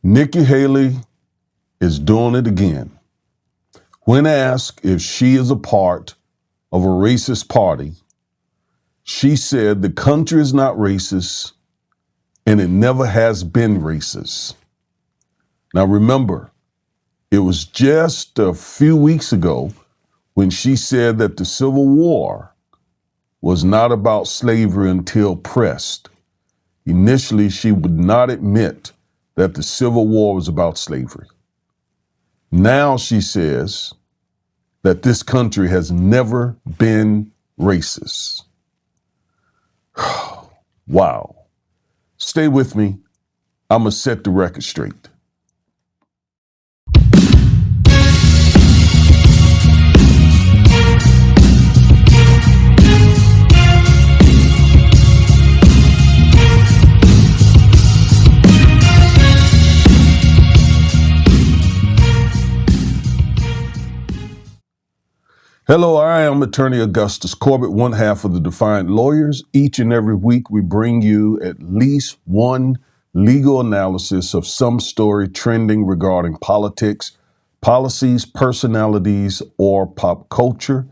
Nikki Haley is doing it again. When asked if she is a part of a racist party, she said the country is not racist and it never has been racist. Now remember, it was just a few weeks ago when she said that the Civil War was not about slavery until pressed. Initially, she would not admit that the Civil War was about slavery. Now she says that this country has never been racist. Wow. Stay with me. I'm going to set the record straight. Hello, I am attorney Augustus Corbett, one half of the Defiant Lawyers. Each and every week, we bring you at least one legal analysis of some story trending regarding politics, policies, personalities, or pop culture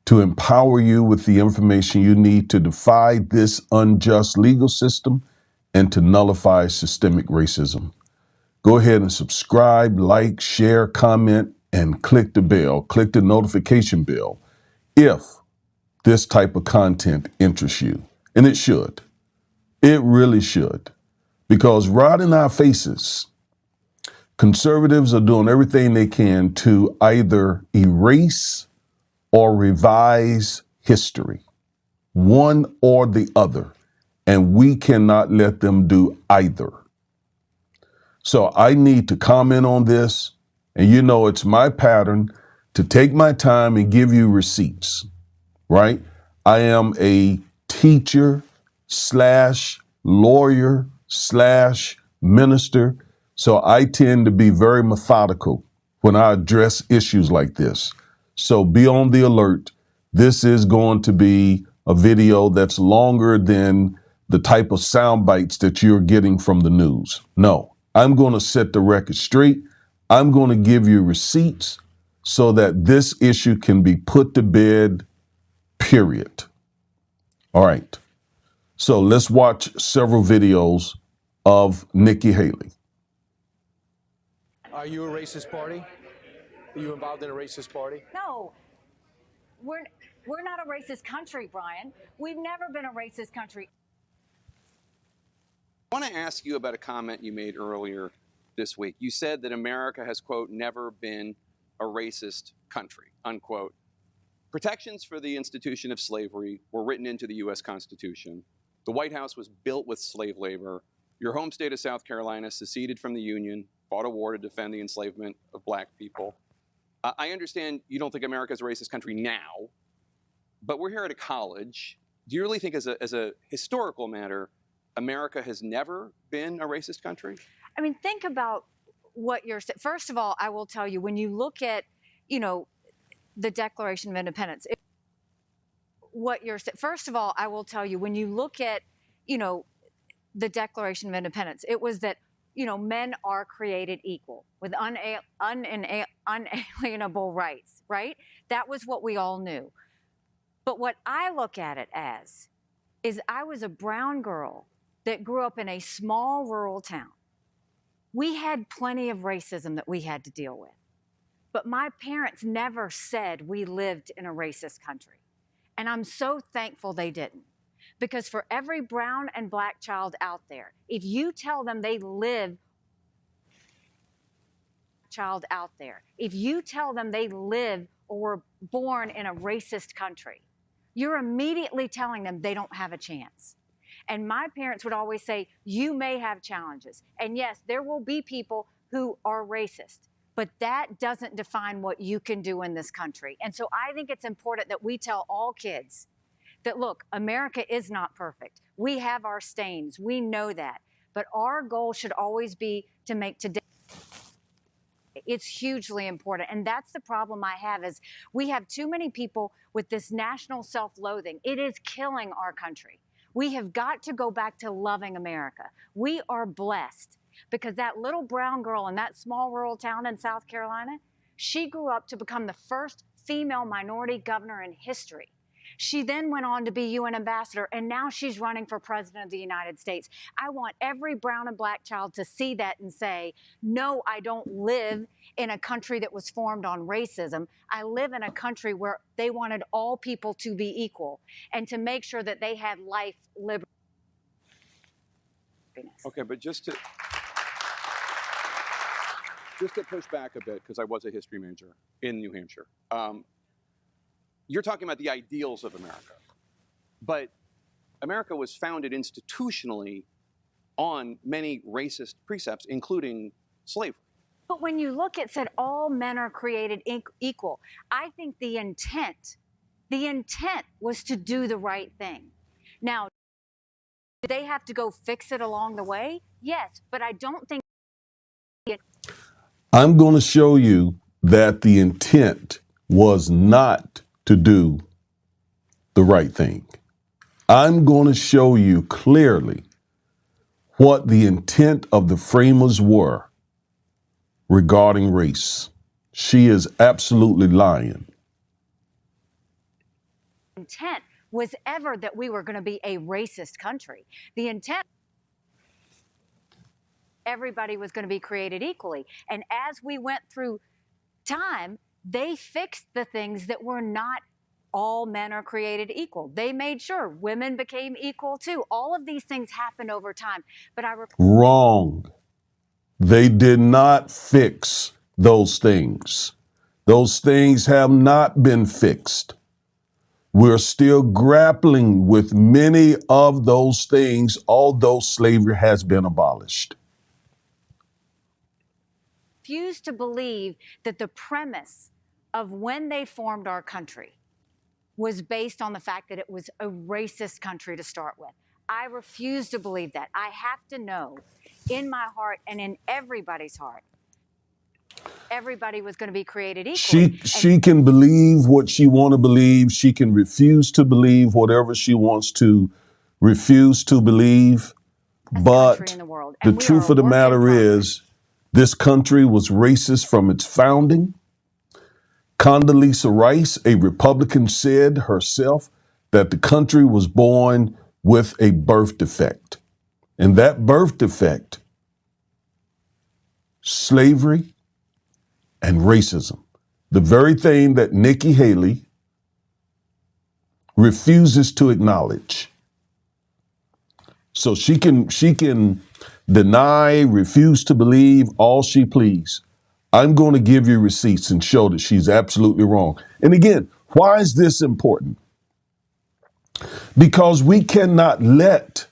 to empower you with the information you need to defy this unjust legal system and to nullify systemic racism. Go ahead and subscribe, like, share, comment, and click the bell, click the notification bell if this type of content interests you. And it should. It really should. Because right in our faces, conservatives are doing everything they can to either erase or revise history, one or the other. And we cannot let them do either. So I need to comment on this. And you know, it's my pattern to take my time and give you receipts, right? I am a teacher slash lawyer slash minister. So I tend to be very methodical when I address issues like this. So be on the alert. This is going to be a video that's longer than the type of sound bites that you're getting from the news. No, I'm going to set the record straight. I'm going to give you receipts so that this issue can be put to bed, period. All right. So let's watch several videos of Nikki Haley. Are you a racist party? Are you involved in a racist party? No, we're not a racist country, Brian. We've never been a racist country. I want to ask you about a comment you made earlier this week. You said that America has, quote, never been a racist country, unquote. Protections for the institution of slavery were written into the U.S. Constitution. The White House was built with slave labor. Your home state of South Carolina seceded from the Union, fought a war to defend the enslavement of black people. I understand you don't think America is a racist country now, but we're here at a college. Do you really think as a historical matter, America has never been a racist country? I mean, think about what you're saying. First of all, I will tell you, when you look at, the Declaration of Independence, first of all, I will tell you, when you look at, the Declaration of Independence, it was that, men are created equal with unalienable rights, right? That was what we all knew. But what I look at it as is I was a brown girl that grew up in a small rural town. We had plenty of racism that we had to deal with. But my parents never said we lived in a racist country. And I'm so thankful they didn't. Because for every brown and black child out there, if you tell them they live or were born in a racist country, you're immediately telling them they don't have a chance. And my parents would always say, you may have challenges. And yes, there will be people who are racist, but that doesn't define what you can do in this country. And so I think it's important that we tell all kids that, look, America is not perfect. We have our stains. We know that. But our goal should always be to make today. It's hugely important. And that's the problem I have is we have too many people with this national self-loathing. It is killing our country. We have got to go back to loving America. We are blessed. because that little brown girl in that small rural town in South Carolina, she grew up to become the first female minority governor in history. She then went on to be UN ambassador, and now she's running for president of the United States. I want every brown and black child to see that and say, no, I don't live in a country that was formed on racism. I live in a country where they wanted all people to be equal and to make sure that they had life, liberty. Okay, but just to push back a bit, because I was a history major in New Hampshire. You're talking about the ideals of America, but America was founded institutionally on many racist precepts, including slavery. But when you look, it said all men are created equal. I think the intent was to do the right thing. Now, did they have to go fix it along the way? Yes, but I don't think. I'm going to show you that the intent was not to do the right thing. I'm going to show you clearly what the intent of the framers were regarding race. She is absolutely lying. Intent was ever that we were going to be a racist country. The intent, everybody was going to be created equally. And as we went through time, they fixed the things that were not all men are created equal. They made sure women became equal too. All of these things happened over time. But Wrong. They did not fix those things. Those things have not been fixed. We're still grappling with many of those things, although slavery has been abolished. Refuse to believe that the premise of when they formed our country was based on the fact that it was a racist country to start with. I refuse to believe that. I have to know in my heart and in everybody's heart, everybody was going to be created equally. She can believe what she want to believe. She can refuse to believe whatever she wants to refuse to believe. But the truth of the matter is, this country was racist from its founding. Condoleezza Rice, a Republican, said herself that the country was born with a birth defect. And that birth defect, slavery and racism, the very thing that Nikki Haley refuses to acknowledge. So she can deny, refuse to believe all she please. I'm going to give you receipts and show that she's absolutely wrong. And again, why is this important? Because we cannot let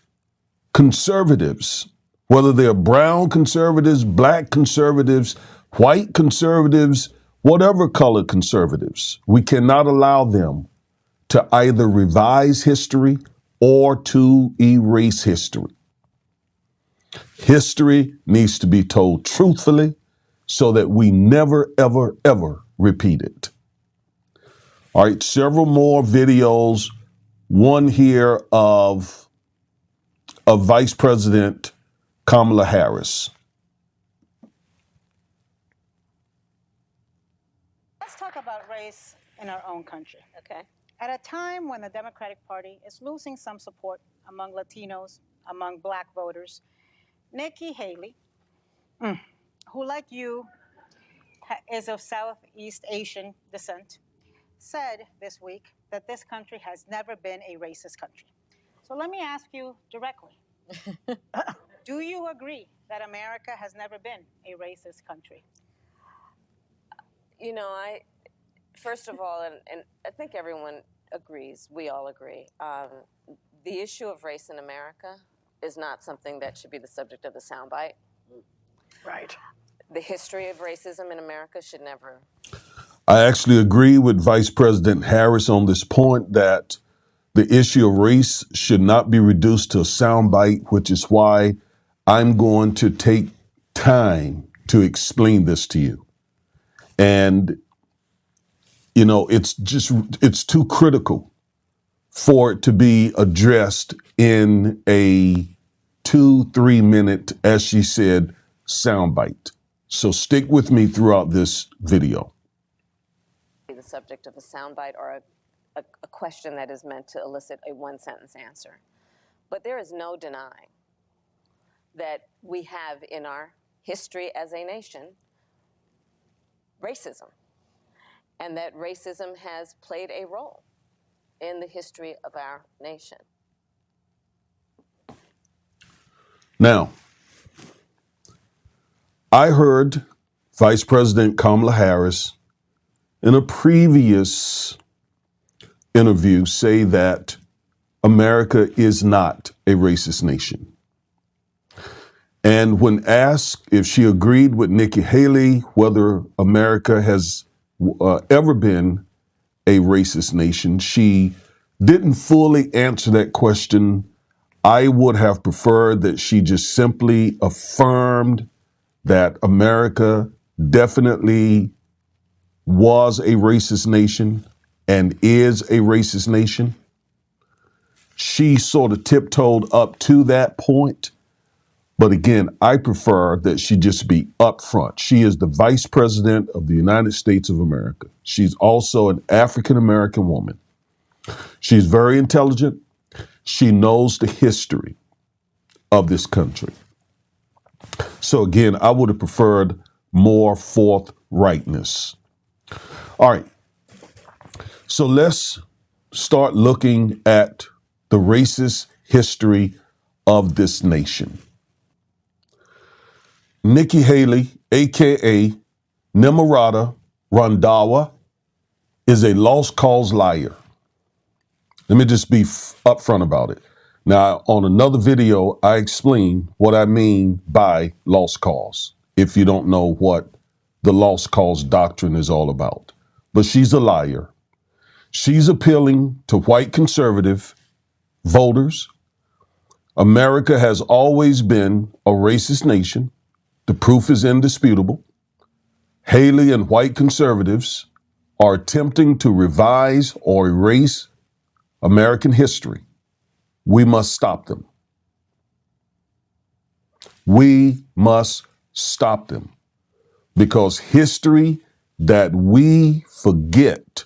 conservatives, whether they're brown conservatives, black conservatives, white conservatives, whatever color conservatives, we cannot allow them to either revise history or to erase history. History needs to be told truthfully so that we never, ever, ever repeat it. All right, several more videos. One here of Vice President Kamala Harris. Let's talk about race in our own country. Okay. At a time when the Democratic Party is losing some support among Latinos, among black voters, Nikki Haley, who like you is of Southeast Asian descent, said this week that this country has never been a racist country. So let me ask you directly. Do you agree that America has never been a racist country? You know, first of all, and I think everyone agrees, we all agree, the issue of race in America is not something that should be the subject of the soundbite. Right. The history of racism in America should never. I actually agree with Vice President Harris on this point that the issue of race should not be reduced to a soundbite, which is why I'm going to take time to explain this to you. And, you know, it's too critical for it to be addressed in a 2-3 minute, as she said, soundbite. So stick with me throughout this video. The subject of a soundbite or a question that is meant to elicit a one-sentence answer. But there is no denying that we have in our history as a nation racism, and that racism has played a role in the history of our nation. Now, I heard Vice President Kamala Harris in a previous interview say that America is not a racist nation. And when asked if she agreed with Nikki Haley, whether America has ever been a racist nation, she didn't fully answer that question. I would have preferred that she just simply affirmed that America definitely was a racist nation and is a racist nation. She sort of tiptoed up to that point. But again, I prefer that she just be upfront. She is the Vice President of the United States of America. She's also an African-American woman. She's very intelligent. She knows the history of this country. So again, I would have preferred more forthrightness. All right. So let's start looking at the racist history of this nation. Nikki Haley, a.k.a. Nimrata Randhawa, is a lost cause liar. Let me just be upfront about it. Now, on another video, I explain what I mean by lost cause, if you don't know what the lost cause doctrine is all about. But she's a liar. She's appealing to white conservative voters. America has always been a racist nation. The proof is indisputable. Haley and white conservatives are attempting to revise or erase American history. We must stop them. We must stop them because history that we forget,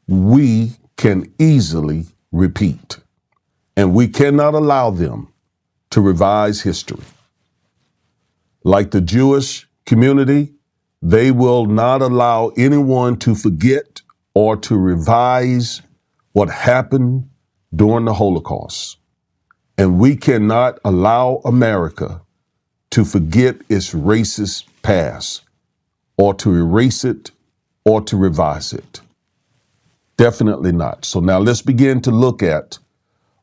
we can easily repeat, and we cannot allow them to revise history. Like the Jewish community, they will not allow anyone to forget or to revise what happened during the Holocaust. And we cannot allow America to forget its racist past or to erase it or to revise it. Definitely not. So now let's begin to look at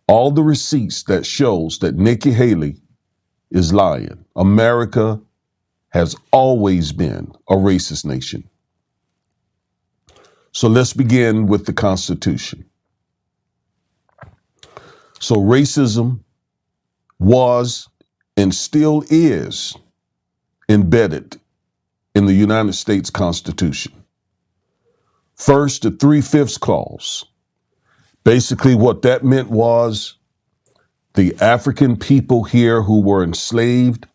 all the receipts that shows that Nikki Haley is lying. America has always been a racist nation. So let's begin with the Constitution. So racism was and still is embedded in the United States Constitution. First, the 3/5 clause. Basically, what that meant was the African people here who were enslaved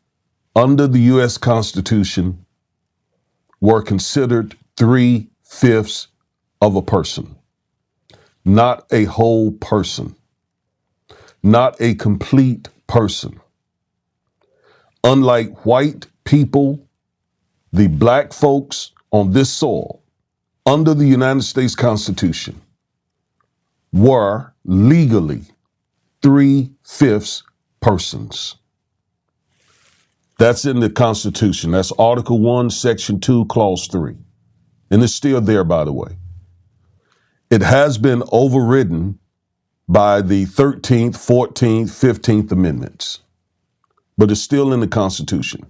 under the U.S. Constitution were considered 3/5 of a person, not a whole person, not a complete person. Unlike white people, the black folks on this soil under the United States Constitution were legally 3/5 persons. That's in the Constitution. That's Article 1, Section 2, Clause 3. And it's still there, by the way. It has been overridden by the 13th, 14th, 15th Amendments, but it's still in the Constitution.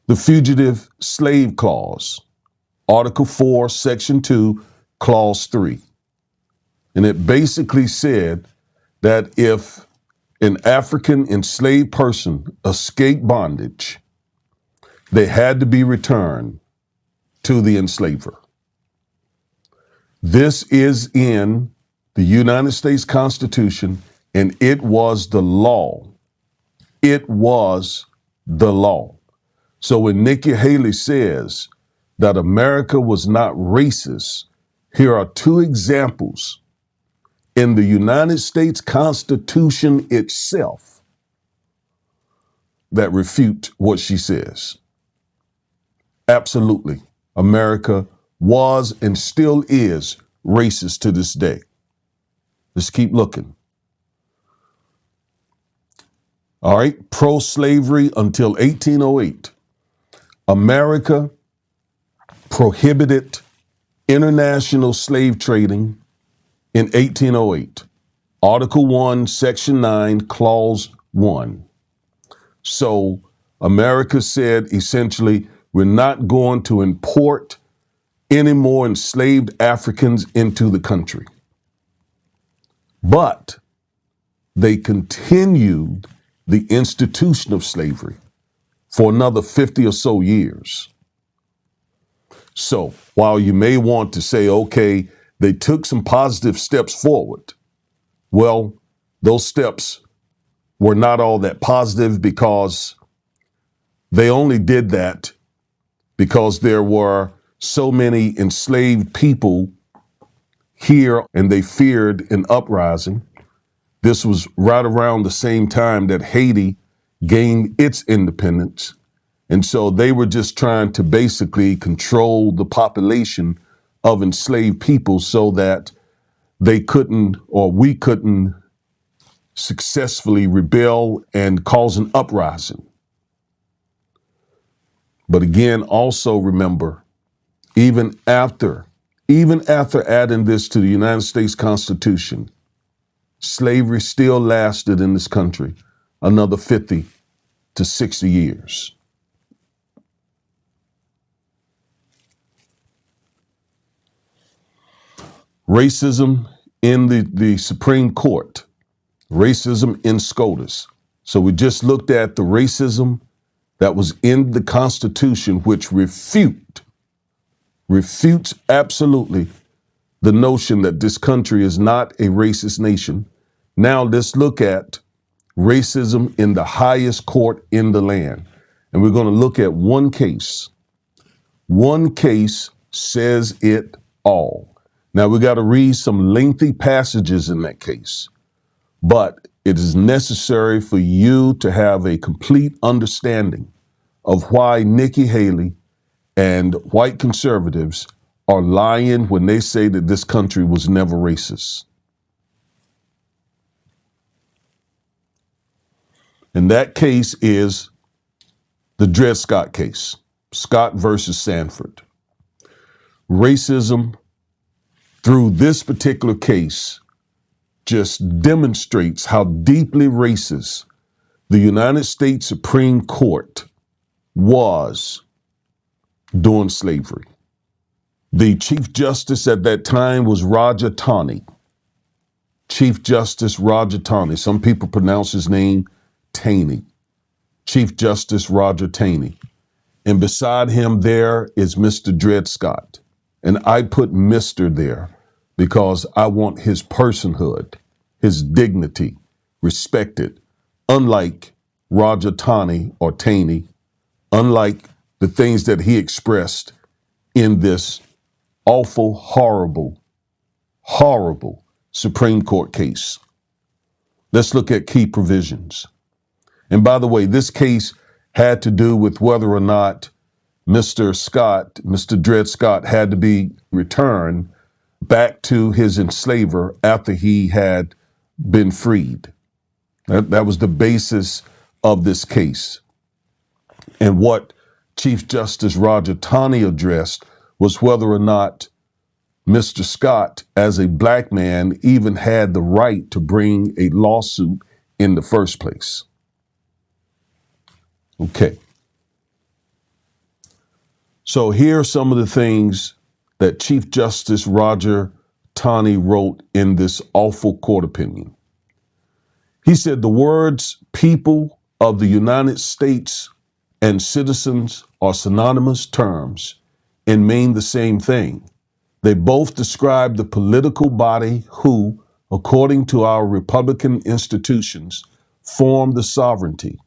The Fugitive Slave Clause, Article 4, Section 2, Clause 3. And it basically said that if an African enslaved person escaped bondage, they had to be returned to the enslaver. This is in the United States Constitution, and it was the law. It was the law. So when Nikki Haley says that America was not racist, here are two examples in the United States Constitution itself that refute what she says. Absolutely. America was and still is racist to this day. Let's keep looking. All right. Pro-slavery until 1808. America prohibited international slave trading in 1808. Article 1, Section 9, Clause 1. So America said essentially, we're not going to import any more enslaved Africans into the country. But they continued the institution of slavery for another 50 or so years. So while you may want to say, okay, they took some positive steps forward, well, those steps were not all that positive because they only did that because there were so many enslaved people here and they feared an uprising. This was right around the same time that Haiti gained its independence. And so they were just trying to basically control the population of enslaved people so that they couldn't, or we couldn't, successfully rebel and cause an uprising. But again, also remember, even after adding this to the United States Constitution, slavery still lasted in this country another 50 to 60 years. Racism in the Supreme Court, racism in SCOTUS. So we just looked at the racism that was in the Constitution, which refutes absolutely the notion that this country is not a racist nation. Now let's look at racism in the highest court in the land. And we're going to look at one case. One case says it all. Now we got to read some lengthy passages in that case, but it is necessary for you to have a complete understanding of why Nikki Haley and white conservatives are lying when they say that this country was never racist. And that case is the Dred Scott case, Scott versus Sanford. Racism through this particular case just demonstrates how deeply racist the United States Supreme Court was during slavery. The Chief Justice at that time was Roger Taney. Chief Justice Roger Taney. Some people pronounce his name Taney. Chief Justice Roger Taney. And beside him there is Mr. Dred Scott. And I put Mr. there because I want his personhood, his dignity respected, unlike Roger Taney or Taney, unlike the things that he expressed in this awful, horrible, horrible Supreme Court case. Let's look at key provisions. And by the way, this case had to do with whether or not Mr. Dred Scott had to be returned back to his enslaver after he had been freed. That was the basis of this case. And what Chief Justice Roger Taney addressed was whether or not Mr. Scott, as a black man, even had the right to bring a lawsuit in the first place. Okay. So here are some of the things that Chief Justice Roger Taney wrote in this awful court opinion. He said the words people of the United States and citizens are synonymous terms and mean the same thing. They both describe the political body who, according to our Republican institutions, form the sovereignty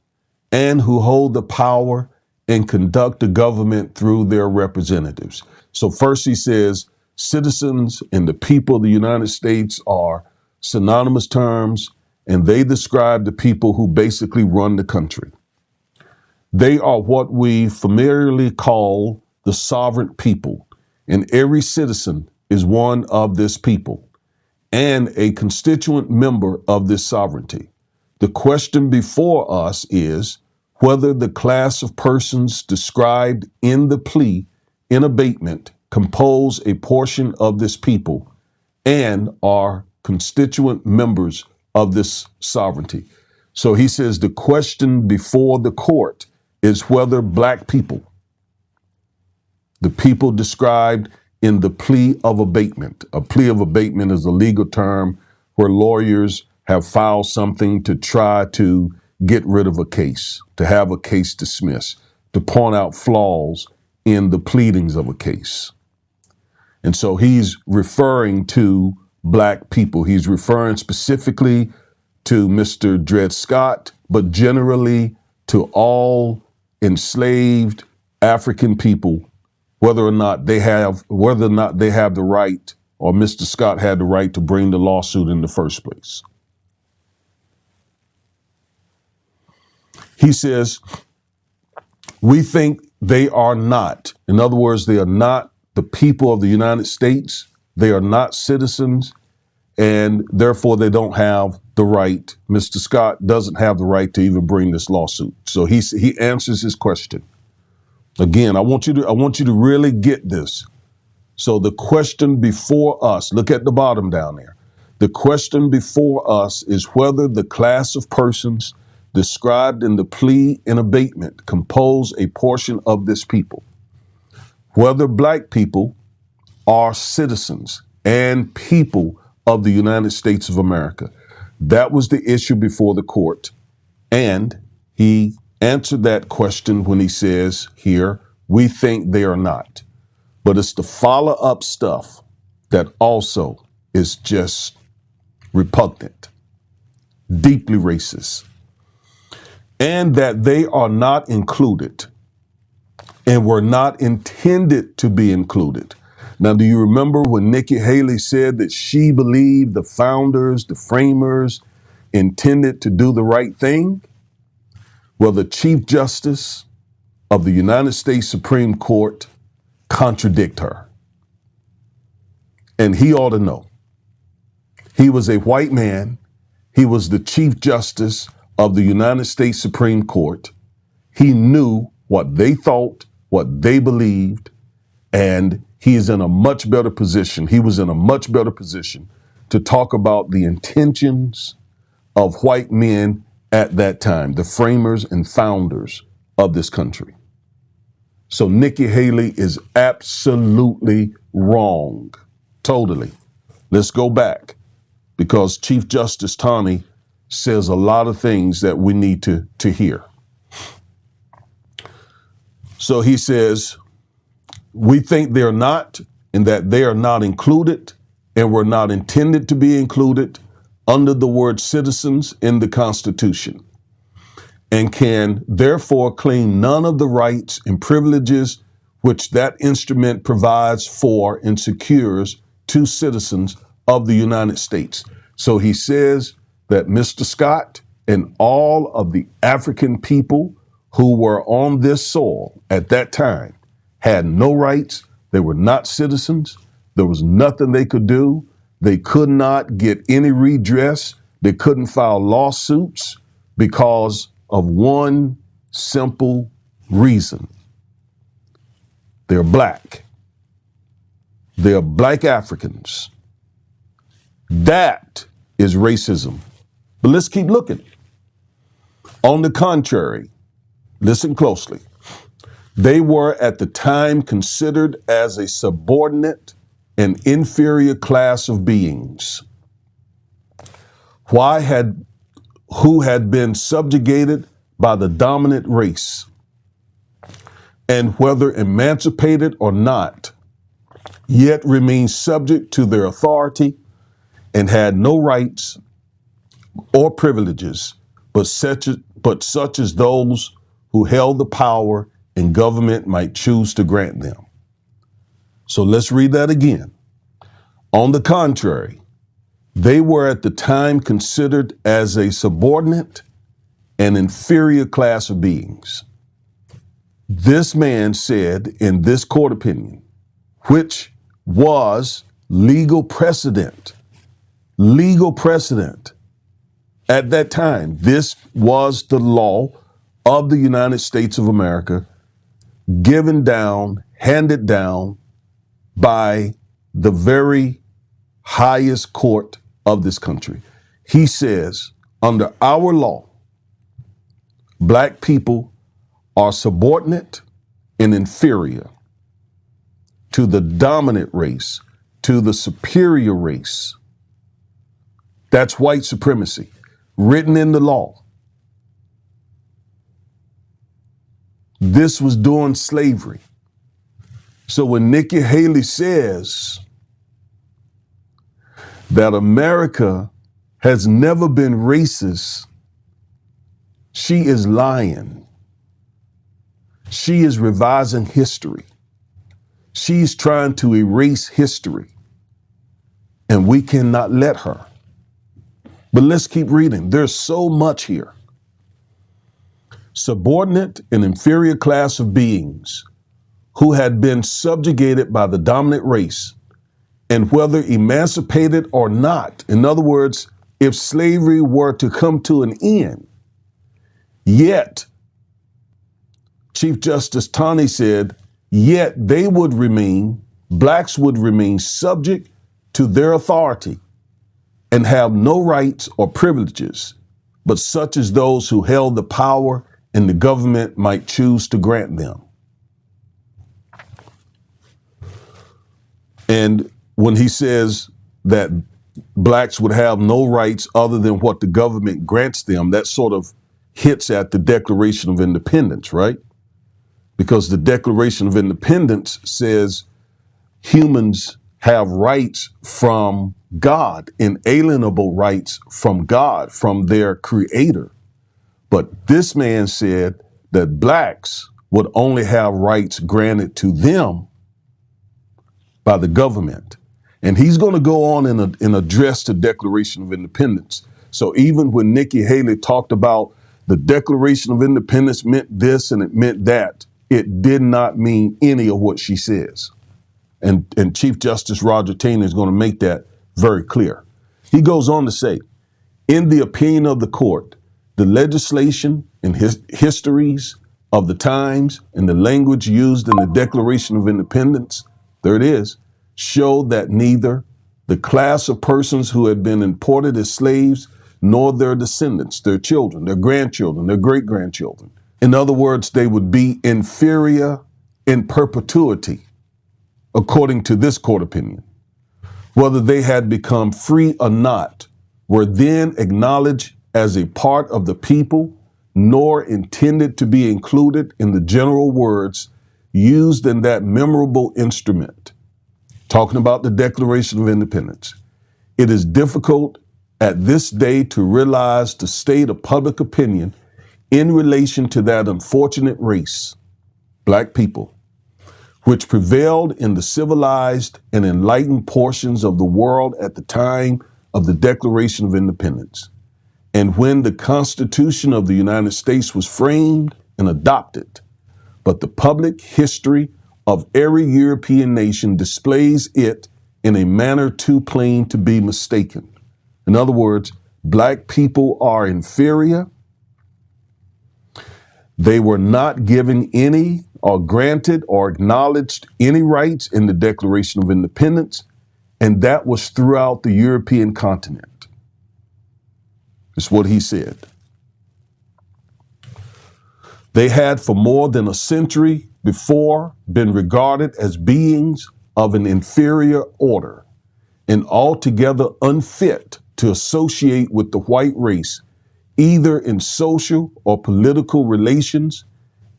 and who hold the power and conduct the government through their representatives. So first he says citizens and the people of the United States are synonymous terms, and they describe the people who basically run the country. They are what we familiarly call the sovereign people, and every citizen is one of this people and a constituent member of this sovereignty. The question before us is whether the class of persons described in the plea in abatement compose a portion of this people and are constituent members of this sovereignty. So he says the question before the court is whether black people, the people described in the plea of abatement. A plea of abatement is a legal term where lawyers have filed something to try to get rid of a case, to have a case dismissed, to point out flaws in the pleadings of a case. And so he's referring to black people. He's referring specifically to Mr. Dred Scott, but generally to all enslaved African people, whether or not they have the right, or Mr. Scott had the right to bring the lawsuit in the first place. He says, we think they are not. In other words, they are not the people of the United States. They are not citizens, and therefore they don't have the right. Mr. Scott doesn't have the right to even bring this lawsuit. So he answers his question. Again, I want you to really get this. So the question before us, look at the bottom down there. The question before us is whether the class of persons described in the plea in abatement compose a portion of this people, whether black people are citizens and people of the United States of America. That was the issue before the court. And he answered that question when he says here, we think they are not. But it's the follow-up stuff that also is just repugnant, deeply racist, and that they are not included and were not intended to be included. Now, do you remember when Nikki Haley said that she believed the founders, the framers, intended to do the right thing? Well, the Chief Justice of the United States Supreme Court contradict her. And he ought to know. He was a white man. He was the Chief Justice of the United States Supreme Court. He knew what they thought, what they believed, and he is in a much better position. He was in a much better position to talk about the intentions of white men at that time, the framers and founders of this country. So Nikki Haley is absolutely wrong. Totally. Let's go back, because Chief Justice Taney says a lot of things that we need to hear. So he says, we think they're not, and that they are not included and were not intended to be included under the word citizens in the Constitution, and can therefore claim none of the rights and privileges which that instrument provides for and secures to citizens of the United States. So he says that Mr. Scott and all of the African people who were on this soil at that time had no rights. They were not citizens. There was nothing they could do. They could not get any redress. They couldn't file lawsuits because of one simple reason. They're black. They're black Africans. That is racism. But let's keep looking. On the contrary, listen closely. They were at the time considered as a subordinate and inferior class of beings. Who had been subjugated by the dominant race, and whether emancipated or not, yet remained subject to their authority and had no rights or privileges but such but such as those who held the power and government might choose to grant them. So let's read that again. On the contrary, they were at the time considered as a subordinate and inferior class of beings. This man said in this court opinion, which was legal precedent at that time. This was the law of the United States of America, handed down by the very highest court of this country. He says, under our law, black people are subordinate and inferior to the dominant race, to the superior race. That's white supremacy, written in the law. This was during slavery. So when Nikki Haley says that America has never been racist, she is lying. She is revising history. She's trying to erase history, and we cannot let her. But let's keep reading. There's so much here. Subordinate and inferior class of beings who had been subjugated by the dominant race, and whether emancipated or not. In other words, if slavery were to come to an end, yet, Chief Justice Taney said, yet they would remain, blacks would remain subject to their authority and have no rights or privileges, but such as those who held the power and the government might choose to grant them. And when he says that blacks would have no rights other than what the government grants them, that sort of hits at the Declaration of Independence, right? Because the Declaration of Independence says humans have rights from God, inalienable rights from God, from their creator. But this man said that blacks would only have rights granted to them by the government. And he's going to go on and address the Declaration of Independence. So even when Nikki Haley talked about the Declaration of Independence meant this and it meant that, it did not mean any of what she says. And Chief Justice Roger Taney is going to make that very clear. He goes on to say, in the opinion of the court, the legislation and histories of the times and the language used in the Declaration of Independence, there it is, show that neither the class of persons who had been imported as slaves nor their descendants, their children, their grandchildren, their great-grandchildren. In other words, they would be inferior in perpetuity, according to this court opinion. Whether they had become free or not, were then acknowledged as a part of the people, nor intended to be included in the general words used in that memorable instrument. Talking about the Declaration of Independence. It is difficult at this day to realize the state of public opinion in relation to that unfortunate race, black people, which prevailed in the civilized and enlightened portions of the world at the time of the Declaration of Independence, and when the Constitution of the United States was framed and adopted. But the public history of every European nation displays it in a manner too plain to be mistaken. In other words, black people are inferior. They were not given any or granted or acknowledged any rights in the Declaration of Independence, and that was throughout the European continent. It's what he said. They had for more than a century before been regarded as beings of an inferior order and altogether unfit to associate with the white race, either in social or political relations,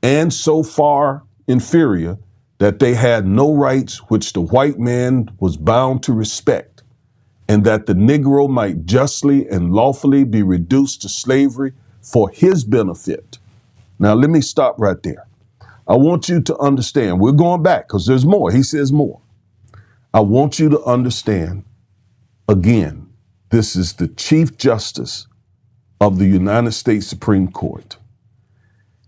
and so far inferior that they had no rights which the white man was bound to respect, and that the Negro might justly and lawfully be reduced to slavery for his benefit. Now, let me stop right there. I want you to understand, we're going back because there's more. He says more. I want you to understand, again, this is the Chief Justice of the United States Supreme Court.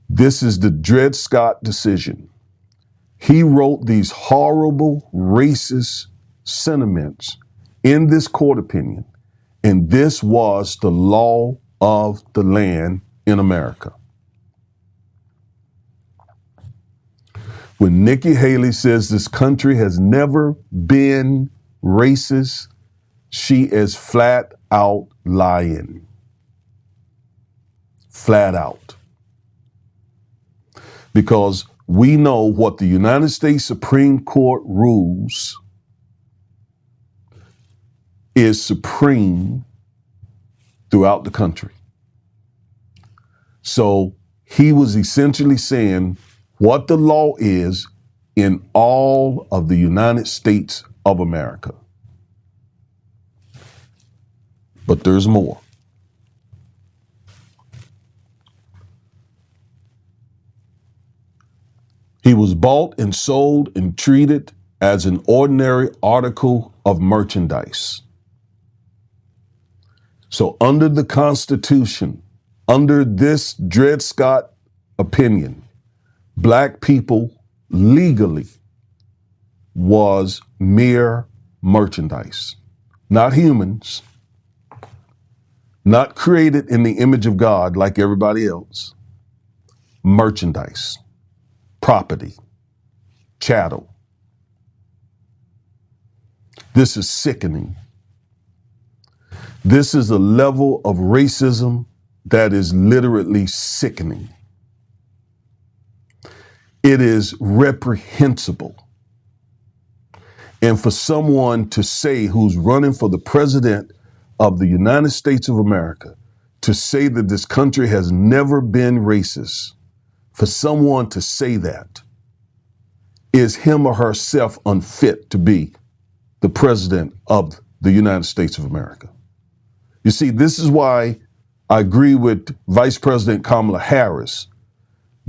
This is the Dred Scott decision. He wrote these horrible, racist sentiments in this court opinion, and this was the law of the land in America. When Nikki Haley says this country has never been racist, she is flat out lying. Flat out. Because we know what the United States Supreme Court rules is supreme throughout the country. So he was essentially saying what the law is in all of the United States of America. But there's more. He was bought and sold and treated as an ordinary article of merchandise. So under the Constitution, under this Dred Scott opinion, Black people legally was mere merchandise, not humans, not created in the image of God like everybody else. Merchandise, property, chattel. This is sickening. This is a level of racism that is literally sickening. It is reprehensible. And for someone to say who's running for the president of the United States of America to say that this country has never been racist, for someone to say that is him or herself unfit to be the president of the United States of America. You see, this is why I agree with Vice President Kamala Harris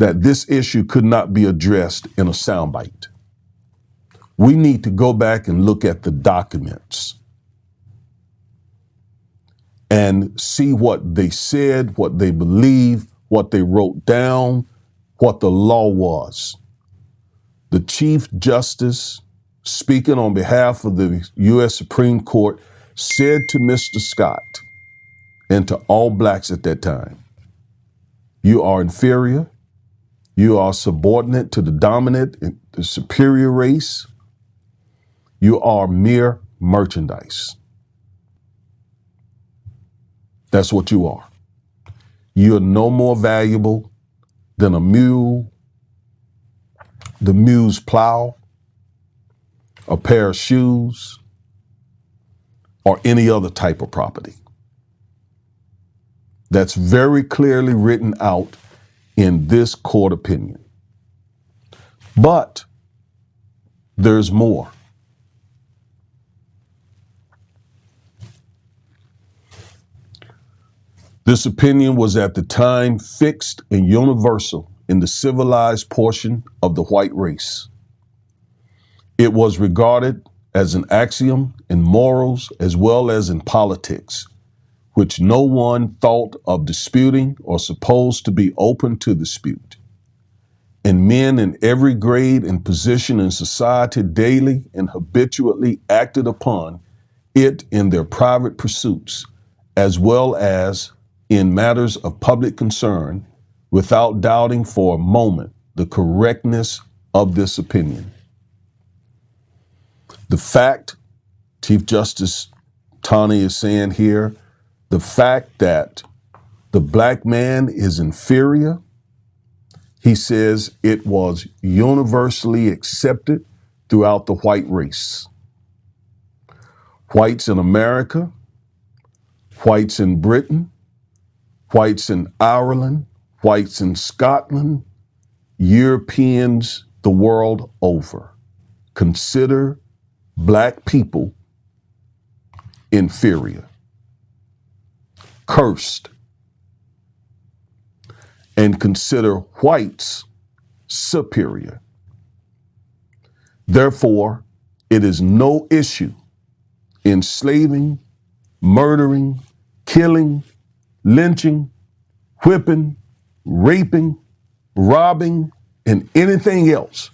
that this issue could not be addressed in a soundbite. We need to go back and look at the documents and see what they said, what they believed, what they wrote down, what the law was. The Chief Justice, speaking on behalf of the U.S. Supreme Court, said to Mr. Scott and to all blacks at that time, you are inferior. You are subordinate to the dominant and the superior race. You are mere merchandise. That's what you are. You're no more valuable than a mule, the mule's plow, a pair of shoes, or any other type of property. That's very clearly written out in this court opinion. But there's more. This opinion was at the time fixed and universal in the civilized portion of the white race. It was regarded as an axiom in morals as well as in politics, which no one thought of disputing or supposed to be open to dispute. And men in every grade and position in society daily and habitually acted upon it in their private pursuits, as well as in matters of public concern, without doubting for a moment the correctness of this opinion. The fact, Chief Justice Taney is saying here, the fact that the black man is inferior, he says it was universally accepted throughout the white race. Whites in America, whites in Britain, whites in Ireland, whites in Scotland, Europeans the world over consider black people inferior, cursed. and consider whites superior. Therefore, it is no issue enslaving, murdering, killing, lynching, whipping, raping, robbing, and anything else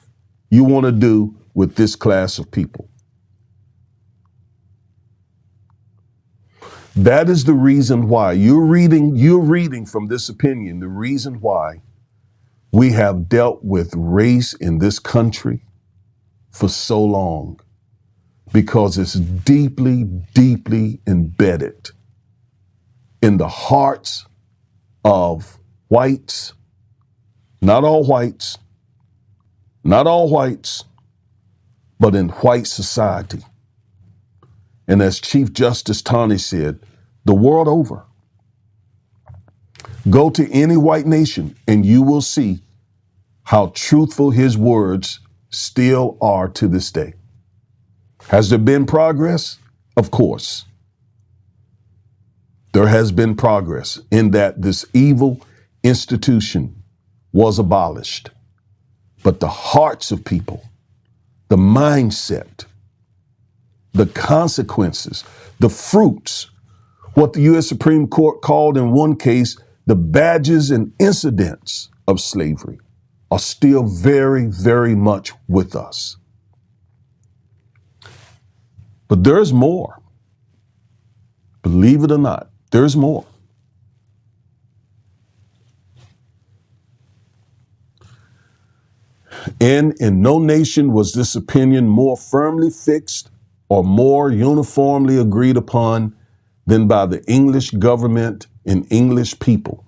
you want to do with this class of people. That is the reason why you're reading from this opinion, the reason why we have dealt with race in this country for so long, because it's deeply, deeply embedded in the hearts of whites, not all whites, but in white society. And as Chief Justice Taney said, the world over. Go to any white nation and you will see how truthful his words still are to this day. Has there been progress? Of course. There has been progress in that this evil institution was abolished. But the hearts of people, the mindset, the consequences, the fruits, what the U.S. Supreme Court called in one case the badges and incidents of slavery, are still very, very much with us. But there's more. Believe it or not, there's more. And in no nation was this opinion more firmly fixed or more uniformly agreed upon than by the English government and English people.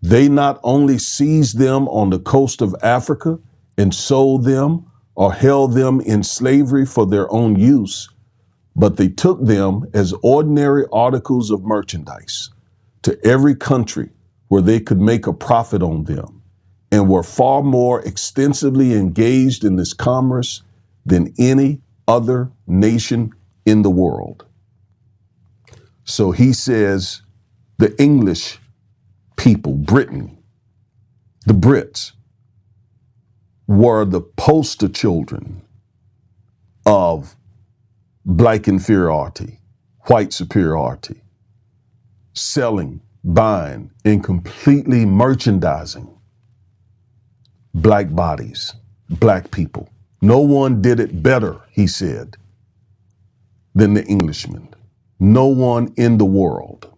They not only seized them on the coast of Africa and sold them or held them in slavery for their own use, but they took them as ordinary articles of merchandise to every country where they could make a profit on them, and were far more extensively engaged in this commerce than any other nation in the world. So he says the English people, Britain, the Brits, were the poster children of black inferiority, white superiority, selling, buying, and completely merchandising black bodies, black people. No one did it better, he said, than the Englishmen. No one in the world.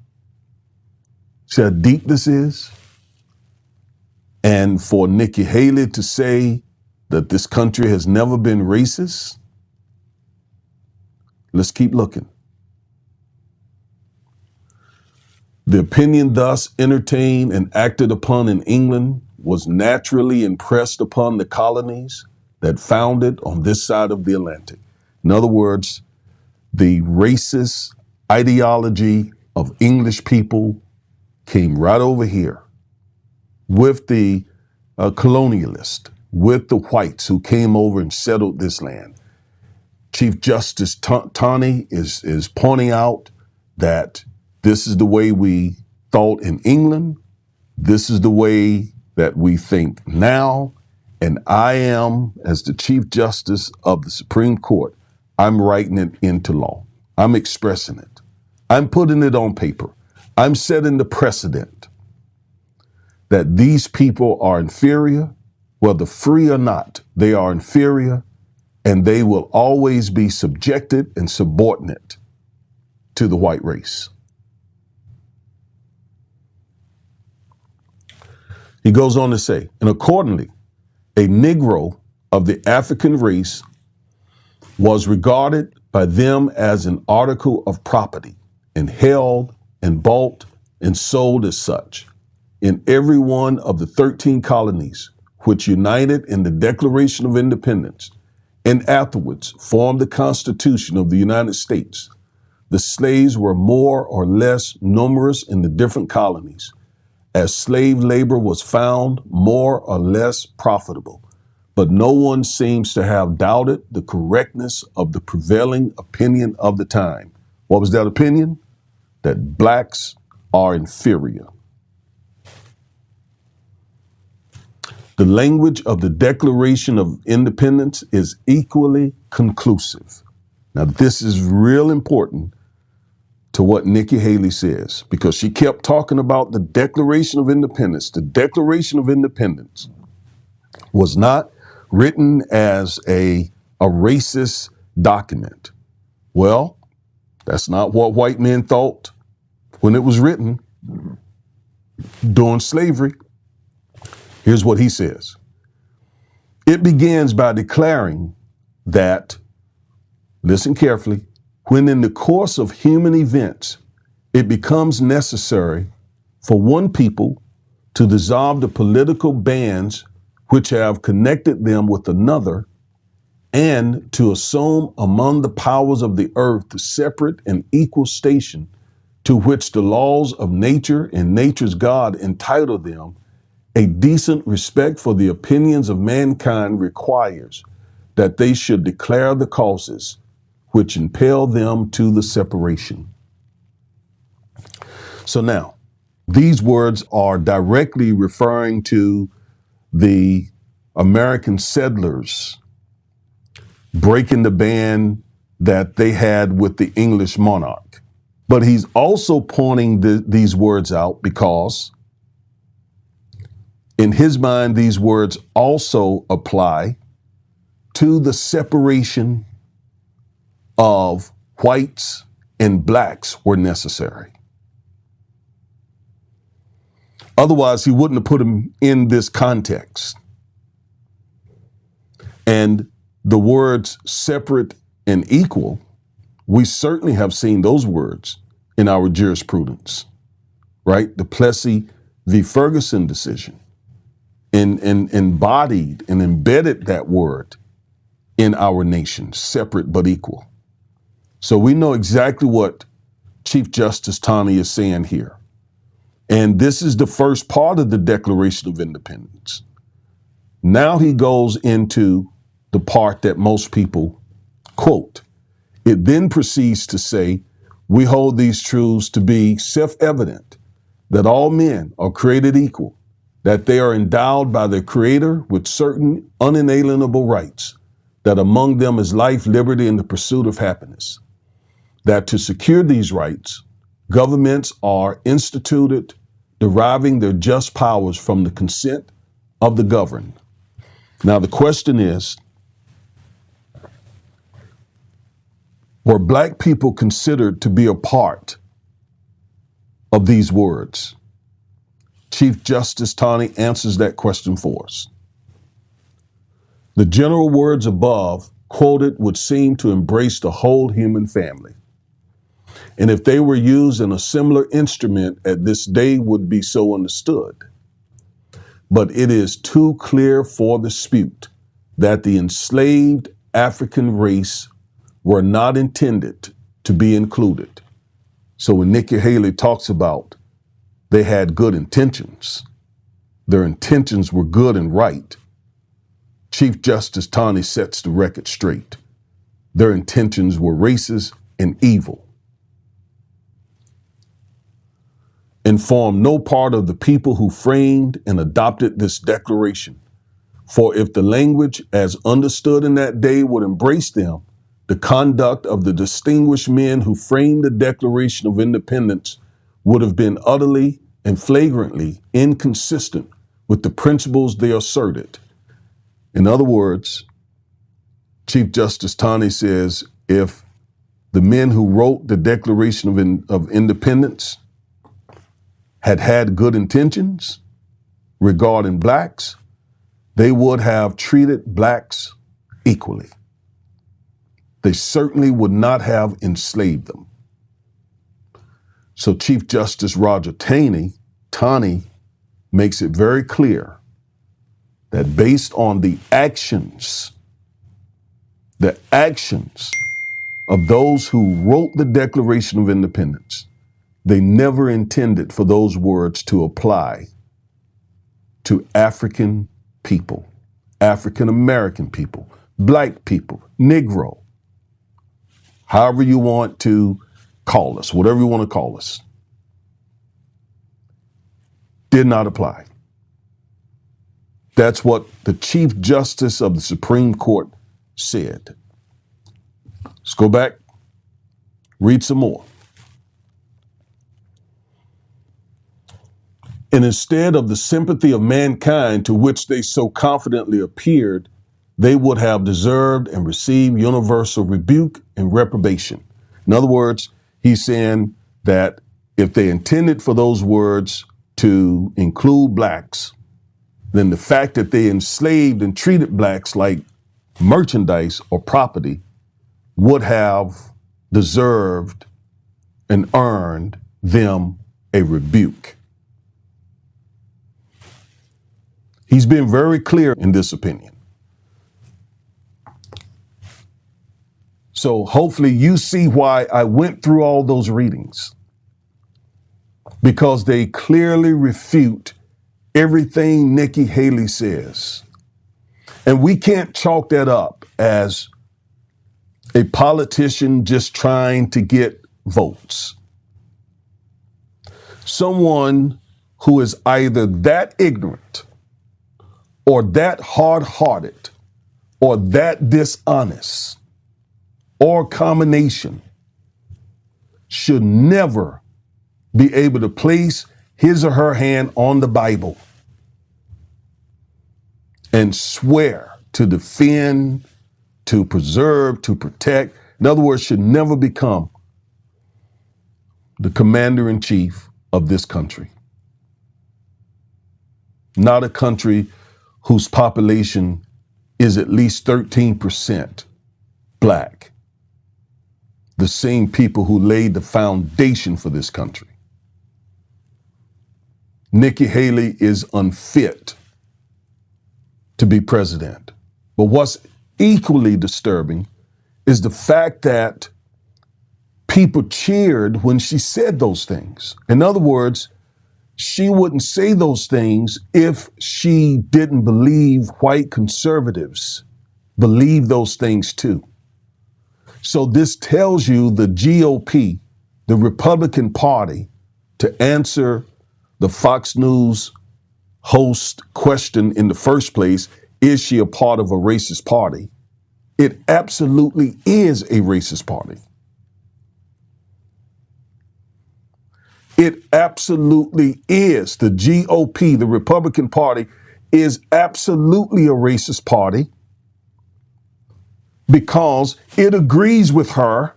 See how deep this is? And for Nikki Haley to say that this country has never been racist, let's keep looking. The opinion thus entertained and acted upon in England was naturally impressed upon the colonies that founded on this side of the Atlantic. In other words, the racist ideology of English people came right over here with the colonialists, with the whites who came over and settled this land. Chief Justice Taney is pointing out that this is the way we thought in England. This is the way that we think now. And I am, as the Chief Justice of the Supreme Court, I'm writing it into law. I'm expressing it. I'm putting it on paper. I'm setting the precedent that these people are inferior, whether free or not, they are inferior, and they will always be subjected and subordinate to the white race. He goes on to say, and accordingly, a Negro of the African race was regarded by them as an article of property and held and bought and sold as such in every one of the 13 colonies which united in the Declaration of Independence and afterwards formed the Constitution of the United States. The slaves were more or less numerous in the different colonies, as slave labor was found more or less profitable. But no one seems to have doubted the correctness of the prevailing opinion of the time. What was that opinion? That blacks are inferior. The language of the Declaration of Independence is equally conclusive. Now, this is real important to what Nikki Haley says, because she kept talking about the Declaration of Independence. The Declaration of Independence was not written as a racist document. Well, that's not what white men thought when it was written during slavery. Here's what he says. It begins by declaring that, listen carefully, when in the course of human events, it becomes necessary for one people to dissolve the political bands which have connected them with another, and to assume among the powers of the earth the separate and equal station to which the laws of nature and nature's God entitle them, a decent respect for the opinions of mankind requires that they should declare the causes which impel them to the separation. So now, these words are directly referring to the American settlers breaking the band that they had with the English monarch. But he's also pointing these words out because in his mind, these words also apply to the separation of whites and blacks were necessary. Otherwise, he wouldn't have put them in this context. And the words separate and equal, we certainly have seen those words in our jurisprudence, right? The Plessy v. Ferguson decision embodied and embedded that word in our nation, separate but equal. So we know exactly what Chief Justice Taney is saying here. And this is the first part of the Declaration of Independence. Now he goes into the part that most people quote. It then proceeds to say, we hold these truths to be self-evident, that all men are created equal, that they are endowed by their Creator with certain unalienable rights, that among them is life, liberty, and the pursuit of happiness, that to secure these rights, governments are instituted, deriving their just powers from the consent of the governed. Now, the question is, were black people considered to be a part of these words? Chief Justice Taney answers that question for us. The general words above quoted would seem to embrace the whole human family. And if they were used in a similar instrument at this day would be so understood. But it is too clear for dispute that the enslaved African race were not intended to be included. So when Nikki Haley talks about they had good intentions, their intentions were good and right, Chief Justice Taney sets the record straight. Their intentions were racist and evil, and formed no part of the people who framed and adopted this declaration. For if the language as understood in that day would embrace them, the conduct of the distinguished men who framed the Declaration of Independence would have been utterly and flagrantly inconsistent with the principles they asserted. In other words, Chief Justice Taney says, if the men who wrote the Declaration of Independence had good intentions regarding blacks, they would have treated blacks equally. They certainly would not have enslaved them. So Chief Justice Roger Taney makes it very clear that based on the actions of those who wrote the Declaration of Independence, they never intended for those words to apply to African people, African American people, black people, Negro, however you want to call us, whatever you want to call us, did not apply. That's what the Chief Justice of the Supreme Court said. Let's go back, read some more. And instead of the sympathy of mankind to which they so confidently appeared, they would have deserved and received universal rebuke and reprobation. In other words, he's saying that if they intended for those words to include blacks, then the fact that they enslaved and treated blacks like merchandise or property would have deserved and earned them a rebuke. He's been very clear in this opinion. So hopefully you see why I went through all those readings, because they clearly refute everything Nikki Haley says. And we can't chalk that up as a politician just trying to get votes. Someone who is either that ignorant or that hard-hearted or that dishonest or combination should never be able to place his or her hand on the Bible and swear to defend, to preserve, to protect. In other words, should never become the commander-in-chief of this country. Not a country whose population is at least 13% black. The same people who laid the foundation for this country. Nikki Haley is unfit to be president. But what's equally disturbing is the fact that people cheered when she said those things. In other words, she wouldn't say those things if she didn't believe white conservatives believe those things too. So this tells you the GOP, the Republican Party, to answer the Fox News host question in the first place, is she a part of a racist party? It absolutely is a racist party. It absolutely is. The GOP, the Republican Party, is absolutely a racist party because it agrees with her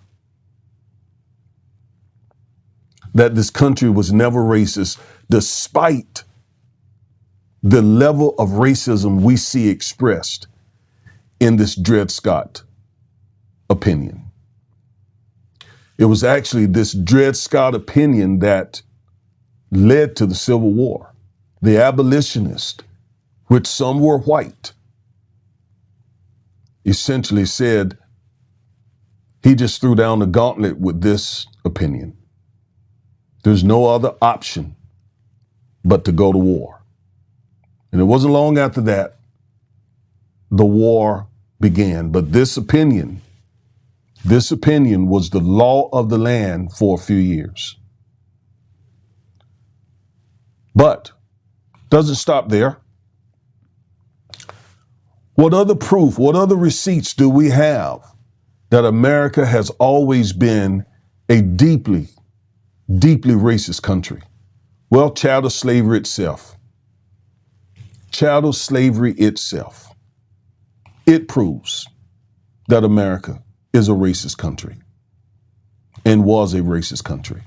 that this country was never racist, despite the level of racism we see expressed in this Dred Scott opinion. It was actually this Dred Scott opinion that led to the Civil War. The abolitionists, which some were white, essentially said he just threw down the gauntlet with this opinion. There's no other option but to go to war. And it wasn't long after that the war began. But this opinion was the law of the land for a few years. But doesn't stop there. What other proof, what other receipts do we have that America has always been a deeply, deeply racist country? Well, chattel slavery itself. Chattel slavery itself. It proves that America is a racist country and was a racist country.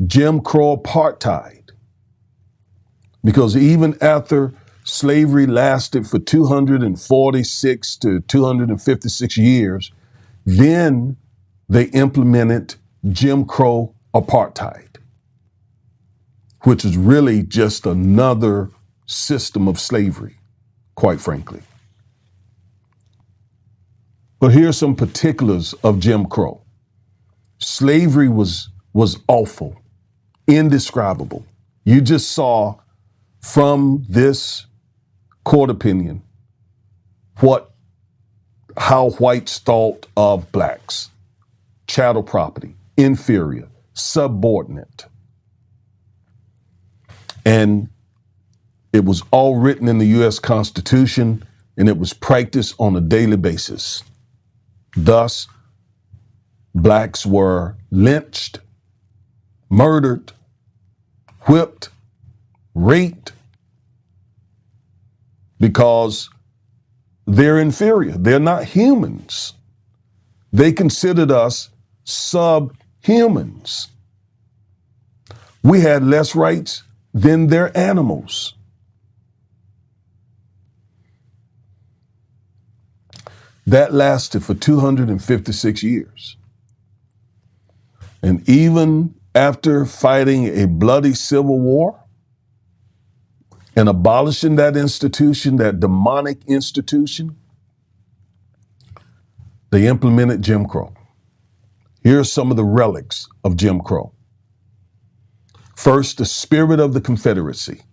Jim Crow apartheid, because even after slavery lasted for 246 to 256 years, then they implemented Jim Crow apartheid, which is really just another system of slavery, quite frankly. But here's some particulars of Jim Crow. Slavery was awful, indescribable. You just saw from this court opinion how whites thought of blacks. Chattel property, inferior, subordinate. And It was all written in the U.S. Constitution, and it was practiced on a daily basis. Thus, blacks were lynched, murdered, whipped, raped, because they're inferior. They're not humans. They considered us subhumans. We had less rights than their animals. That lasted for 256 years. And even after fighting a bloody civil war and abolishing that institution, that demonic institution, they implemented Jim Crow. Here are some of the relics of Jim Crow. First, the spirit of the Confederacy.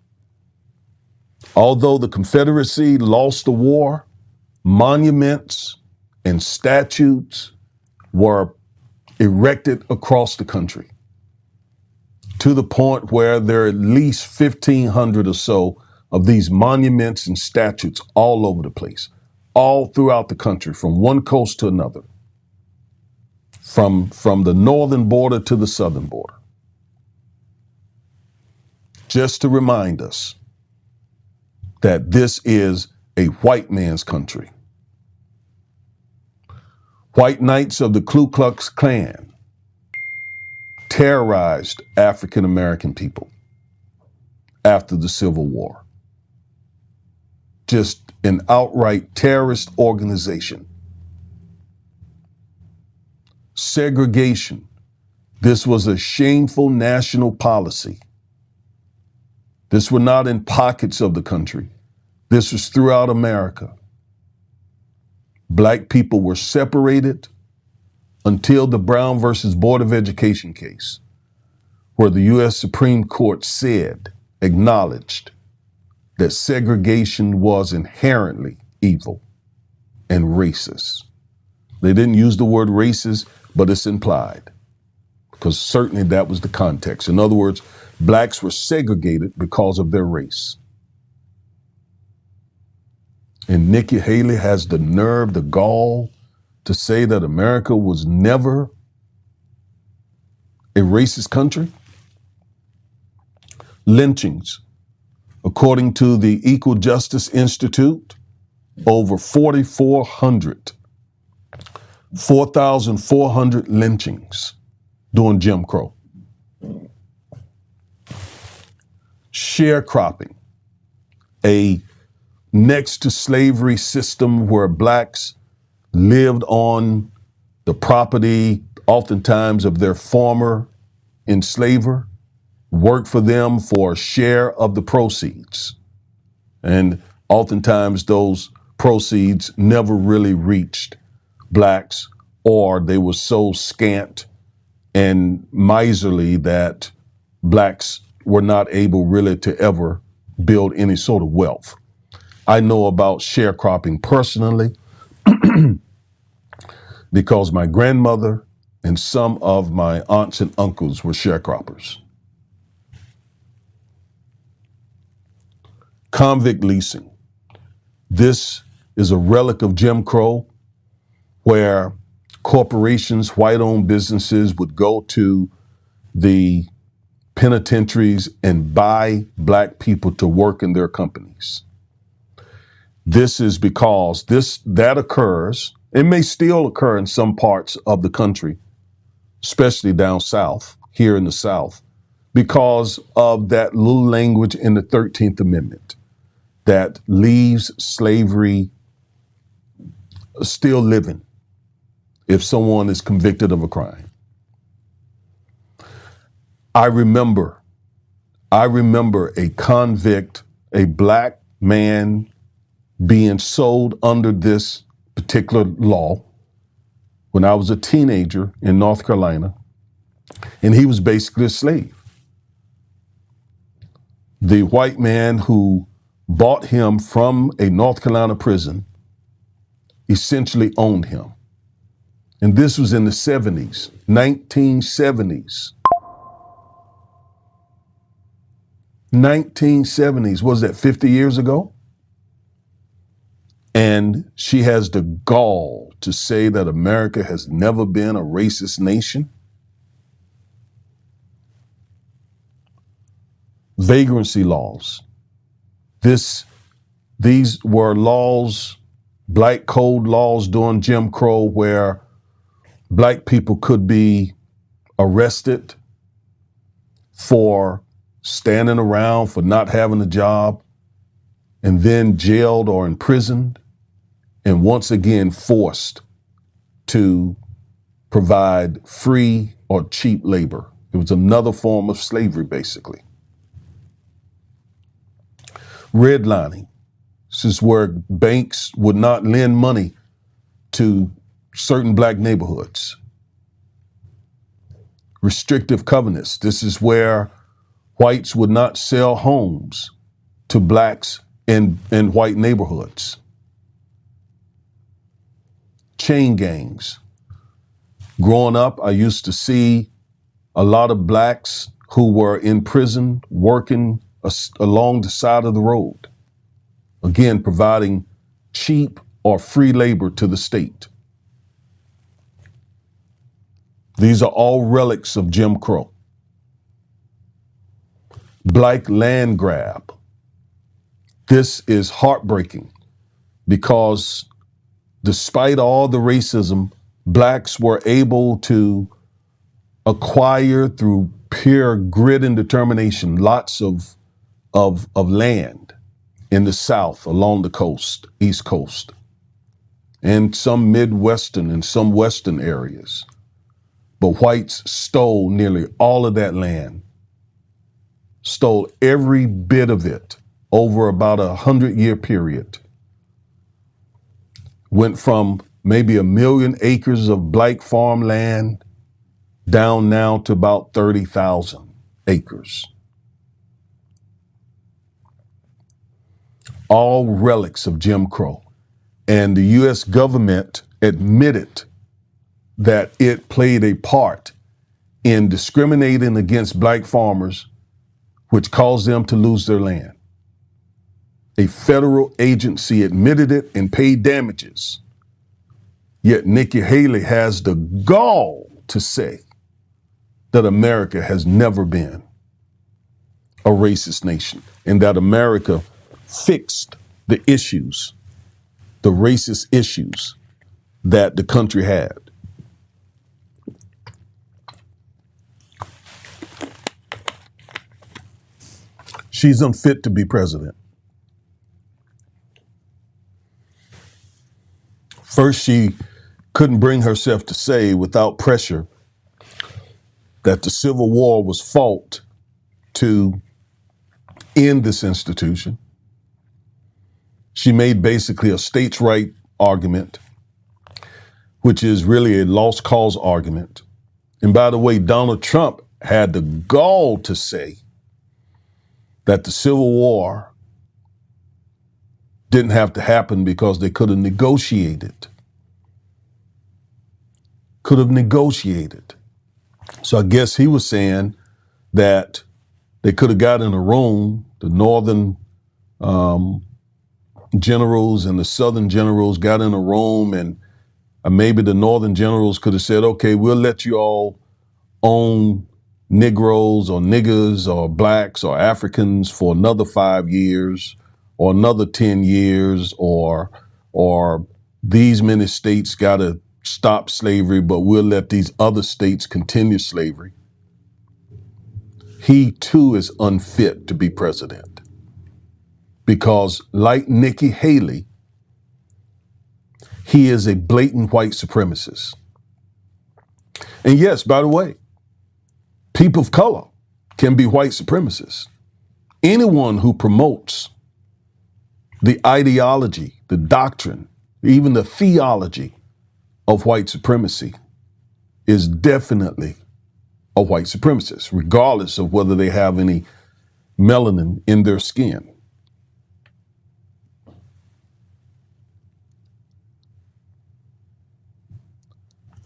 Although the Confederacy lost the war, monuments and statues were erected across the country, to the point where there are at least 1,500 or so of these monuments and statues all over the place, all throughout the country, from one coast to another, from the northern border to the southern border. Just to remind us that this is a white man's country. White knights of the Ku Klux Klan terrorized African American people after the Civil War. Just an outright terrorist organization. Segregation. This was a shameful national policy. This was not in pockets of the country. This was throughout America. Black people were separated until the Brown versus Board of Education case, where the U.S. Supreme Court said, acknowledged, that segregation was inherently evil and racist. They didn't use the word racist, but it's implied, because certainly that was the context. In other words, blacks were segregated because of their race. And Nikki Haley has the nerve, the gall, to say that America was never a racist country. Lynchings. According to the Equal Justice Institute, over 4,400 lynchings during Jim Crow. Sharecropping, a next to slavery system where blacks lived on the property, oftentimes of their former enslaver, worked for them for a share of the proceeds. And oftentimes those proceeds never really reached blacks, or they were so scant and miserly that blacks were not able really to ever build any sort of wealth. I know about sharecropping personally because my grandmother and some of my aunts and uncles were sharecroppers. Convict leasing. This is a relic of Jim Crow, where corporations, white-owned businesses would go to the penitentiaries and buy black people to work in their companies. This is because that occurs, it may still occur in some parts of the country, especially down south, here in the South, because of that little language in the 13th Amendment that leaves slavery still living if someone is convicted of a crime. I remember a convict, a black man, being sold under this particular law when I was a teenager in North Carolina, and he was basically a slave. The white man who bought him from a North Carolina prison essentially owned him. And this was in the 70s, 1970s. 1970s, was that 50 years ago? And she has the gall to say that America has never been a racist nation. Vagrancy laws. These were laws, black code laws during Jim Crow, where black people could be arrested for standing around, for not having a job, and then jailed or imprisoned, and once again forced to provide free or cheap labor. It was another form of slavery, basically. Redlining. This is where banks would not lend money to certain black neighborhoods. Restrictive covenants. This is where whites would not sell homes to blacks in white neighborhoods. Chain gangs. Growing up, I used to see a lot of blacks who were in prison working along the side of the road. Again, providing cheap or free labor to the state. These are all relics of Jim Crow. Black land grab. This is heartbreaking because despite all the racism, blacks were able to acquire through pure grit and determination lots of land in the South, along the coast, East Coast, and some Midwestern and some Western areas. But whites stole nearly all of that land, stole every bit of it over about 100-year period. Went from maybe 1 million acres of black farmland down now to about 30,000 acres. All relics of Jim Crow. And the U.S. government admitted that it played a part in discriminating against black farmers, which caused them to lose their land. A federal agency admitted it and paid damages. Yet Nikki Haley has the gall to say that America has never been a racist nation and that America fixed the issues, the racist issues that the country had. She's unfit to be president. First, she couldn't bring herself to say without pressure that the Civil War was fought to end this institution. She made basically a states' right argument, which is really a lost cause argument. And by the way, Donald Trump had the gall to say that the Civil War didn't have to happen because they could have negotiated. So I guess he was saying that they could have got in a room, the northern generals and the southern generals got in a room, and maybe the northern generals could have said, okay, we'll let you all own Negroes or niggers or blacks or Africans for another 5 years or another 10 years, or these many states got to stop slavery, but we'll let these other states continue slavery. He too is unfit to be president because, like Nikki Haley, he is a blatant white supremacist. And yes, by the way, people of color can be white supremacists. Anyone who promotes the ideology, the doctrine, even the theology of white supremacy is definitely a white supremacist, regardless of whether they have any melanin in their skin.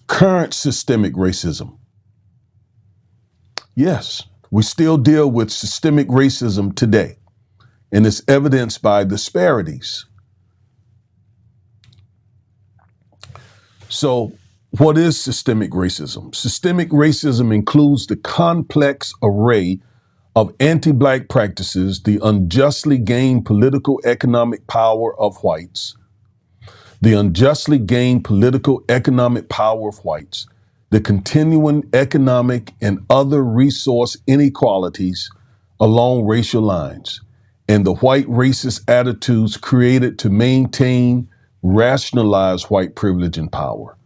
Current systemic racism. Yes, We still deal with systemic racism today, and it's evidenced by disparities. So, what is systemic racism? Systemic racism includes the complex array of anti-Black practices, the unjustly gained political economic power of whites, the unjustly gained political economic power of whites, the continuing economic and other resource inequalities along racial lines, and the white racist attitudes created to maintain, rationalize white privilege and power.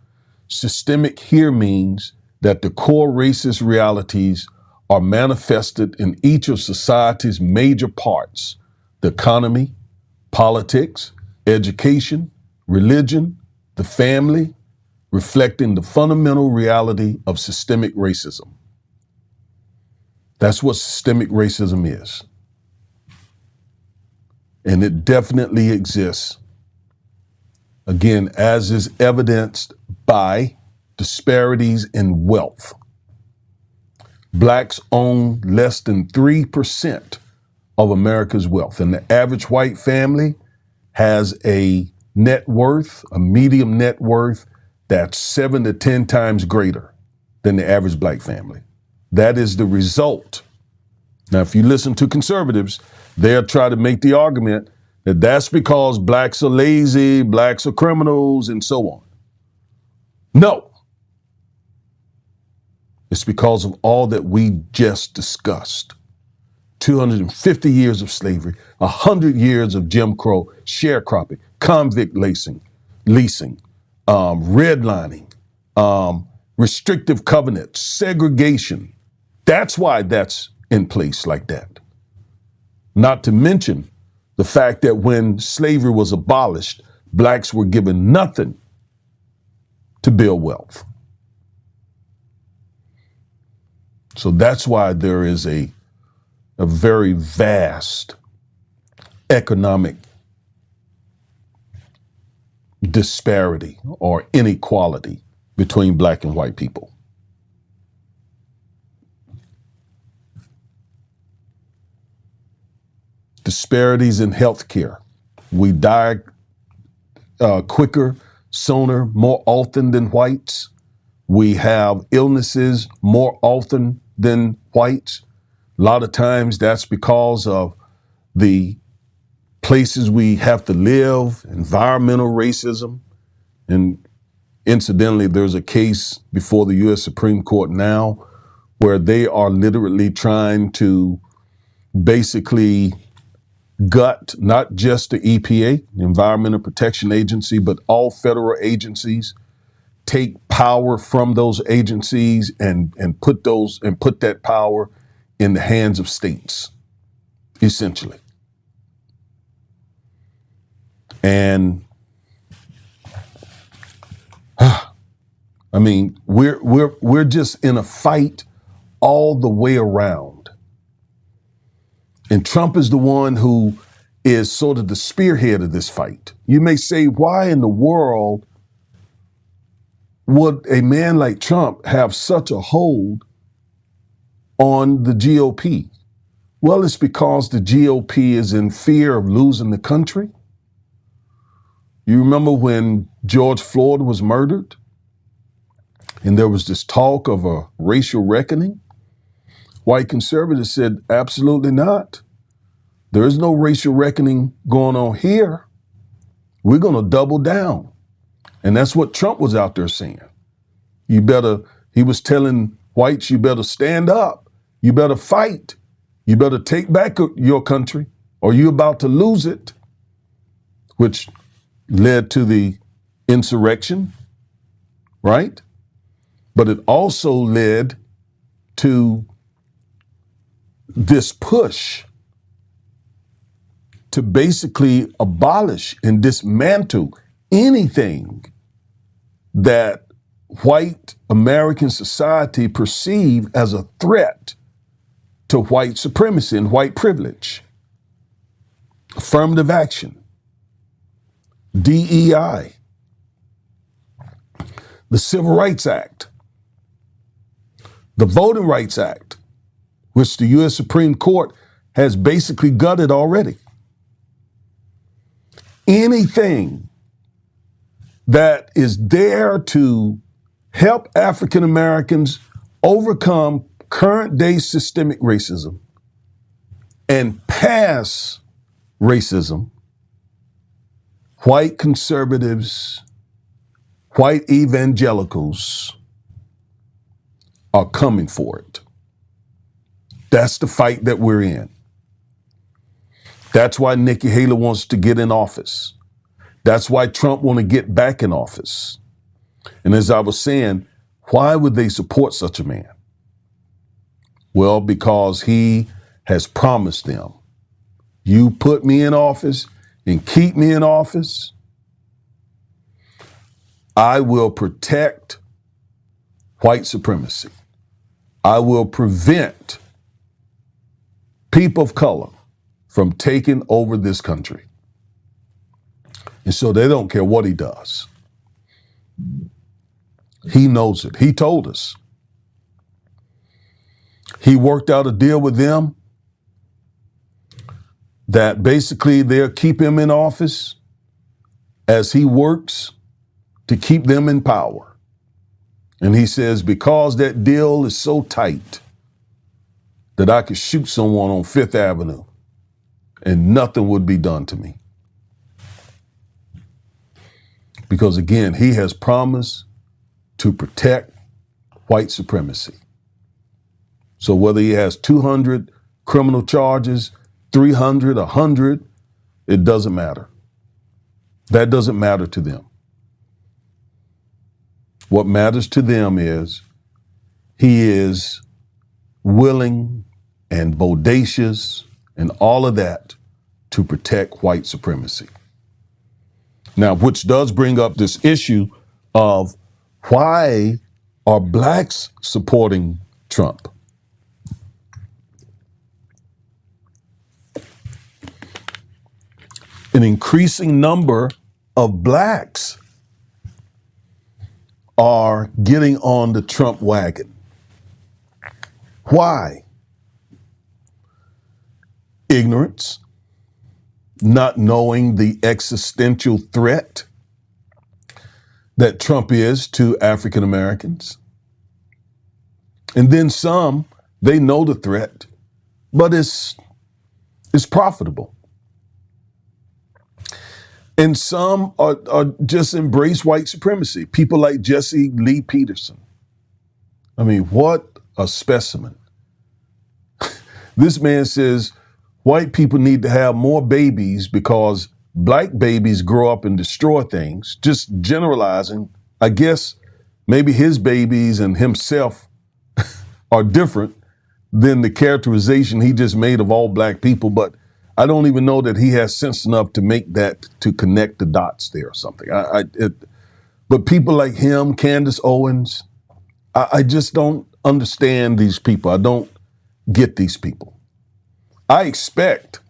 Systemic here means that the core racist realities are manifested in each of society's major parts: the economy, politics, education, religion, the family, reflecting the fundamental reality of systemic racism. That's what systemic racism is. And it definitely exists, again, as is evidenced by disparities in wealth. Blacks own less than 3% of America's wealth, and the average white family has a net worth, a medium net worth, that's 7 to 10 times greater than the average Black family. That is the result. Now, if you listen to conservatives, they'll try to make the argument that that's because Blacks are lazy, Blacks are criminals, and so on. No. It's because of all that we just discussed. 250 years of slavery, 100 years of Jim Crow, sharecropping, convict leasing, redlining, restrictive covenants, segregation. That's why that's in place like that. Not to mention the fact that when slavery was abolished, Blacks were given nothing to build wealth. So that's why there is a very vast economic disparity or inequality between Black and white people. Disparities in healthcare. We die quicker, sooner, more often than whites. We have illnesses more often than whites. A lot of times that's because of the places we have to live, environmental racism. And incidentally, there's a case before the U.S. Supreme Court now where they are literally trying to basically gut not just the EPA, the Environmental Protection Agency, but all federal agencies, take power from those agencies and put that power in the hands of states, essentially. And I mean, we're just in a fight all the way around. And Trump is the one who is sort of the spearhead of this fight. You may say, why in the world would a man like Trump have such a hold on the GOP? Well, it's because the GOP is in fear of losing the country. You remember when George Floyd was murdered and there was this talk of a racial reckoning? White conservatives said, absolutely not. There is no racial reckoning going on here. We're going to double down. And that's what Trump was out there saying. He was telling whites, you better stand up. You better fight. You better take back your country or you're about to lose it, which led to the insurrection, right? But it also led to this push to basically abolish and dismantle anything that white American society perceive as a threat to white supremacy and white privilege. Affirmative action, DEI, the Civil Rights Act, the Voting Rights Act, which the U.S. Supreme Court has basically gutted already. Anything that is there to help African Americans overcome current day systemic racism and pass racism, white conservatives, white evangelicals are coming for it. That's the fight that we're in. That's why Nikki Haley wants to get in office. That's why Trump want to get back in office. And as I was saying, why would they support such a man? Well, because he has promised them, you put me in office and keep me in office, I will protect white supremacy. I will prevent people of color from taking over this country. And so they don't care what he does. He knows it. He told us. He worked out a deal with them that basically they'll keep him in office as he works to keep them in power. And he says, because that deal is so tight that I could shoot someone on Fifth Avenue and nothing would be done to me. Because again, he has promised to protect white supremacy. So whether he has 200 criminal charges, 300, 100, it doesn't matter. That doesn't matter to them. What matters to them is he is willing and bodacious and all of that to protect white supremacy. Now, which does bring up this issue of why are blacks supporting Trump? An increasing number of blacks are getting on the Trump wagon. Why? Ignorance, not knowing the existential threat that Trump is to African Americans. And then some, they know the threat, but it's profitable. And some are just embrace white supremacy. People like Jesse Lee Peterson. I mean, what a specimen. This man says white people need to have more babies because black babies grow up and destroy things. Just generalizing. I guess maybe his babies and himself are different than the characterization he just made of all black people, but I don't even know that he has sense enough to make that, to connect the dots there or something. But people like him, Candace Owens, I just don't understand these people. I don't get these people. I expect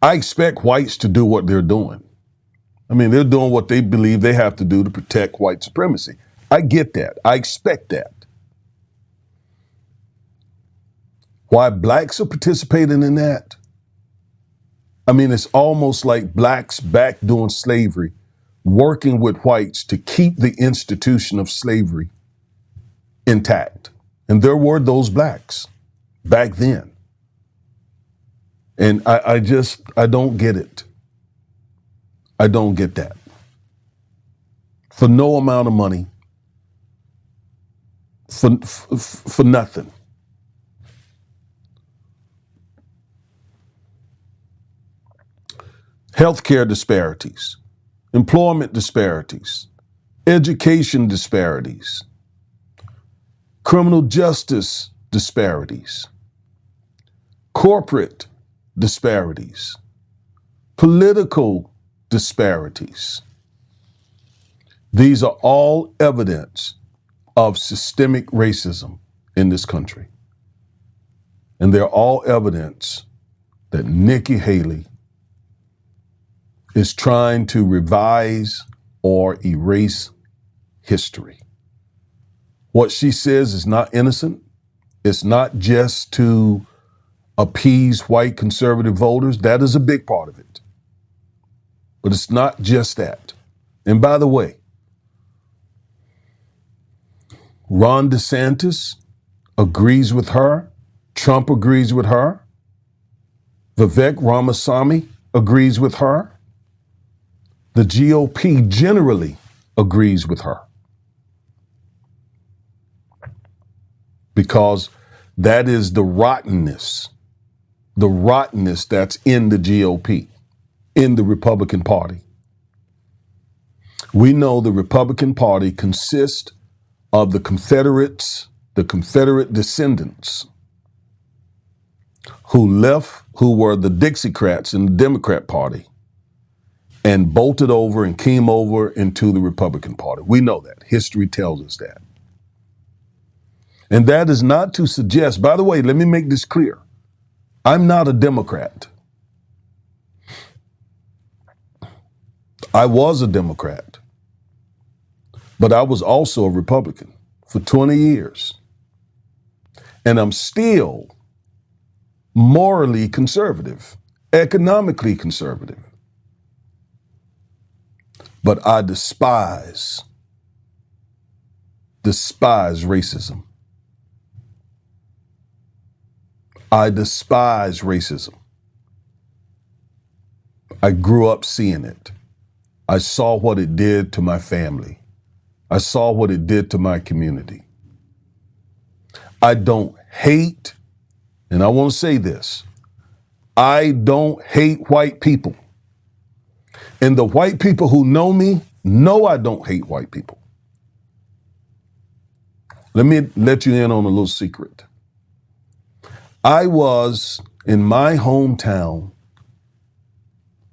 whites to do what they're doing. I mean, they're doing what they believe they have to do to protect white supremacy. I get that. I expect that. Why blacks are participating in that? I mean, it's almost like blacks back during slavery, working with whites to keep the institution of slavery intact. And there were those blacks back then. And I don't get it. I don't get that. For no amount of money, for nothing. Healthcare disparities, employment disparities, education disparities, criminal justice disparities, corporate disparities, political disparities. These are all evidence of systemic racism in this country. And they're all evidence that Nikki Haley is trying to revise or erase history. What she says is not innocent. It's not just to appease white conservative voters. That is a big part of it. But it's not just that. And by the way, Ron DeSantis agrees with her. Trump agrees with her. Vivek Ramaswamy agrees with her. The GOP generally agrees with her. Because that is the rottenness that's in the GOP, in the Republican Party. We know the Republican Party consists of the Confederates, the Confederate descendants who were the Dixiecrats in the Democrat Party and bolted over and came over into the Republican Party. We know that. History tells us that. And that is not to suggest, by the way, let me make this clear. I'm not a Democrat. I was a Democrat, but I was also a Republican for 20 years. And I'm still morally conservative, economically conservative. But I despise racism. I despise racism. I grew up seeing it. I saw what it did to my family. I saw what it did to my community. I don't hate, and I want to say this, I don't hate white people. And the white people who know me know I don't hate white people. Let me let you in on a little secret. I was, in my hometown,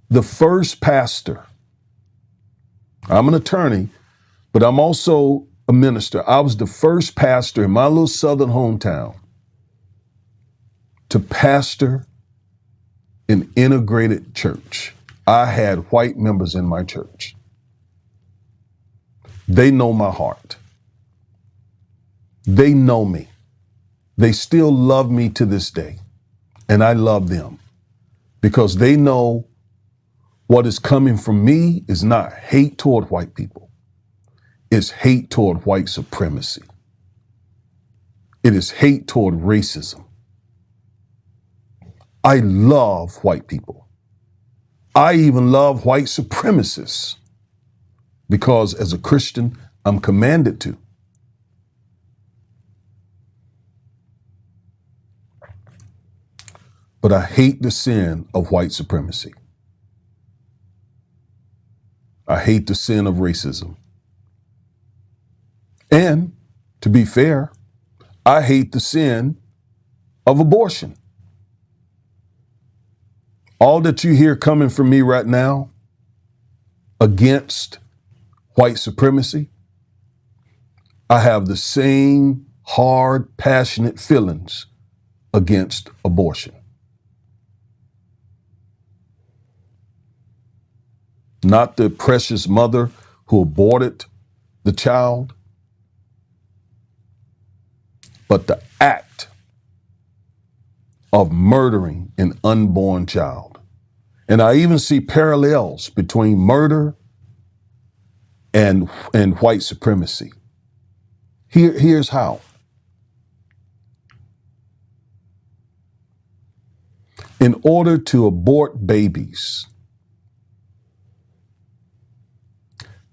the first pastor. I'm an attorney, but I'm also a minister. I was the first pastor in my little southern hometown to pastor an integrated church. I had white members in my church. They know my heart. They know me. They still love me to this day. And I love them because they know what is coming from me is not hate toward white people. It's hate toward white supremacy. It is hate toward racism. I love white people. I even love white supremacists because as a Christian, I'm commanded to. But I hate the sin of white supremacy. I hate the sin of racism. And to be fair, I hate the sin of abortion. All that you hear coming from me right now against white supremacy, I have the same hard, passionate feelings against abortion. Not the precious mother who aborted the child, but the act of murdering an unborn child. And I even see parallels between murder and white supremacy. Here's how. In order to abort babies,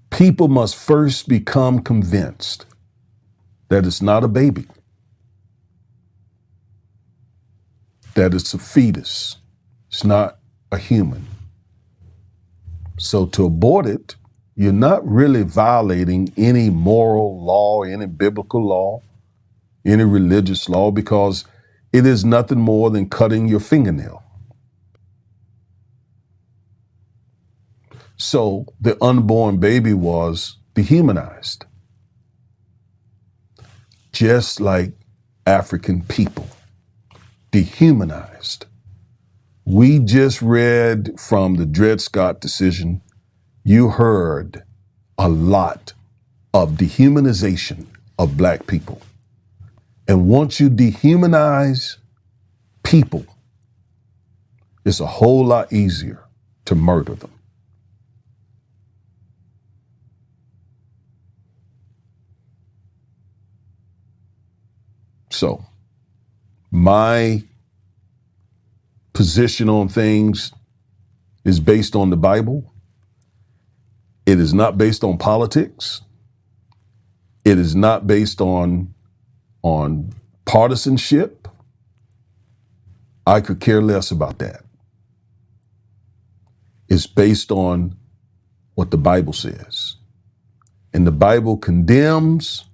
people must first become convinced that it's not a baby, that it's a fetus. It's not a human. So to abort it, you're not really violating any moral law, any biblical law, any religious law, because it is nothing more than cutting your fingernail. So the unborn baby was dehumanized, just like African people, dehumanized. We just read from the Dred Scott decision, you heard a lot of dehumanization of black people. And once you dehumanize people, it's a whole lot easier to murder them. So, my position on things is based on the Bible. It is not based on politics. It is not based on partisanship. I could care less about that. It's based on what the Bible says. And the Bible condemns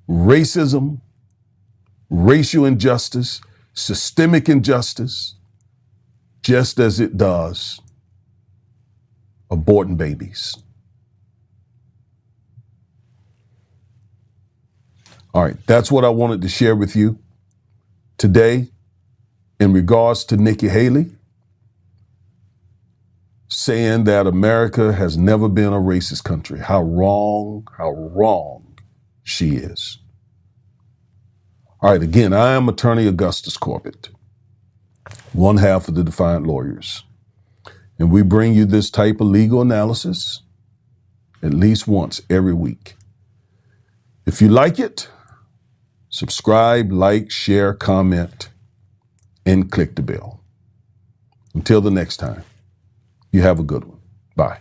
racism, racial injustice, systemic injustice, just as it does aborting babies. All right, that's what I wanted to share with you today in regards to Nikki Haley saying that America has never been a racist country. How wrong she is. All right, again, I am Attorney Augustus Corbett, one half of the Defiant Lawyers. And we bring you this type of legal analysis at least once every week. If you like it, subscribe, like, share, comment, and click the bell. Until the next time, you have a good one. Bye.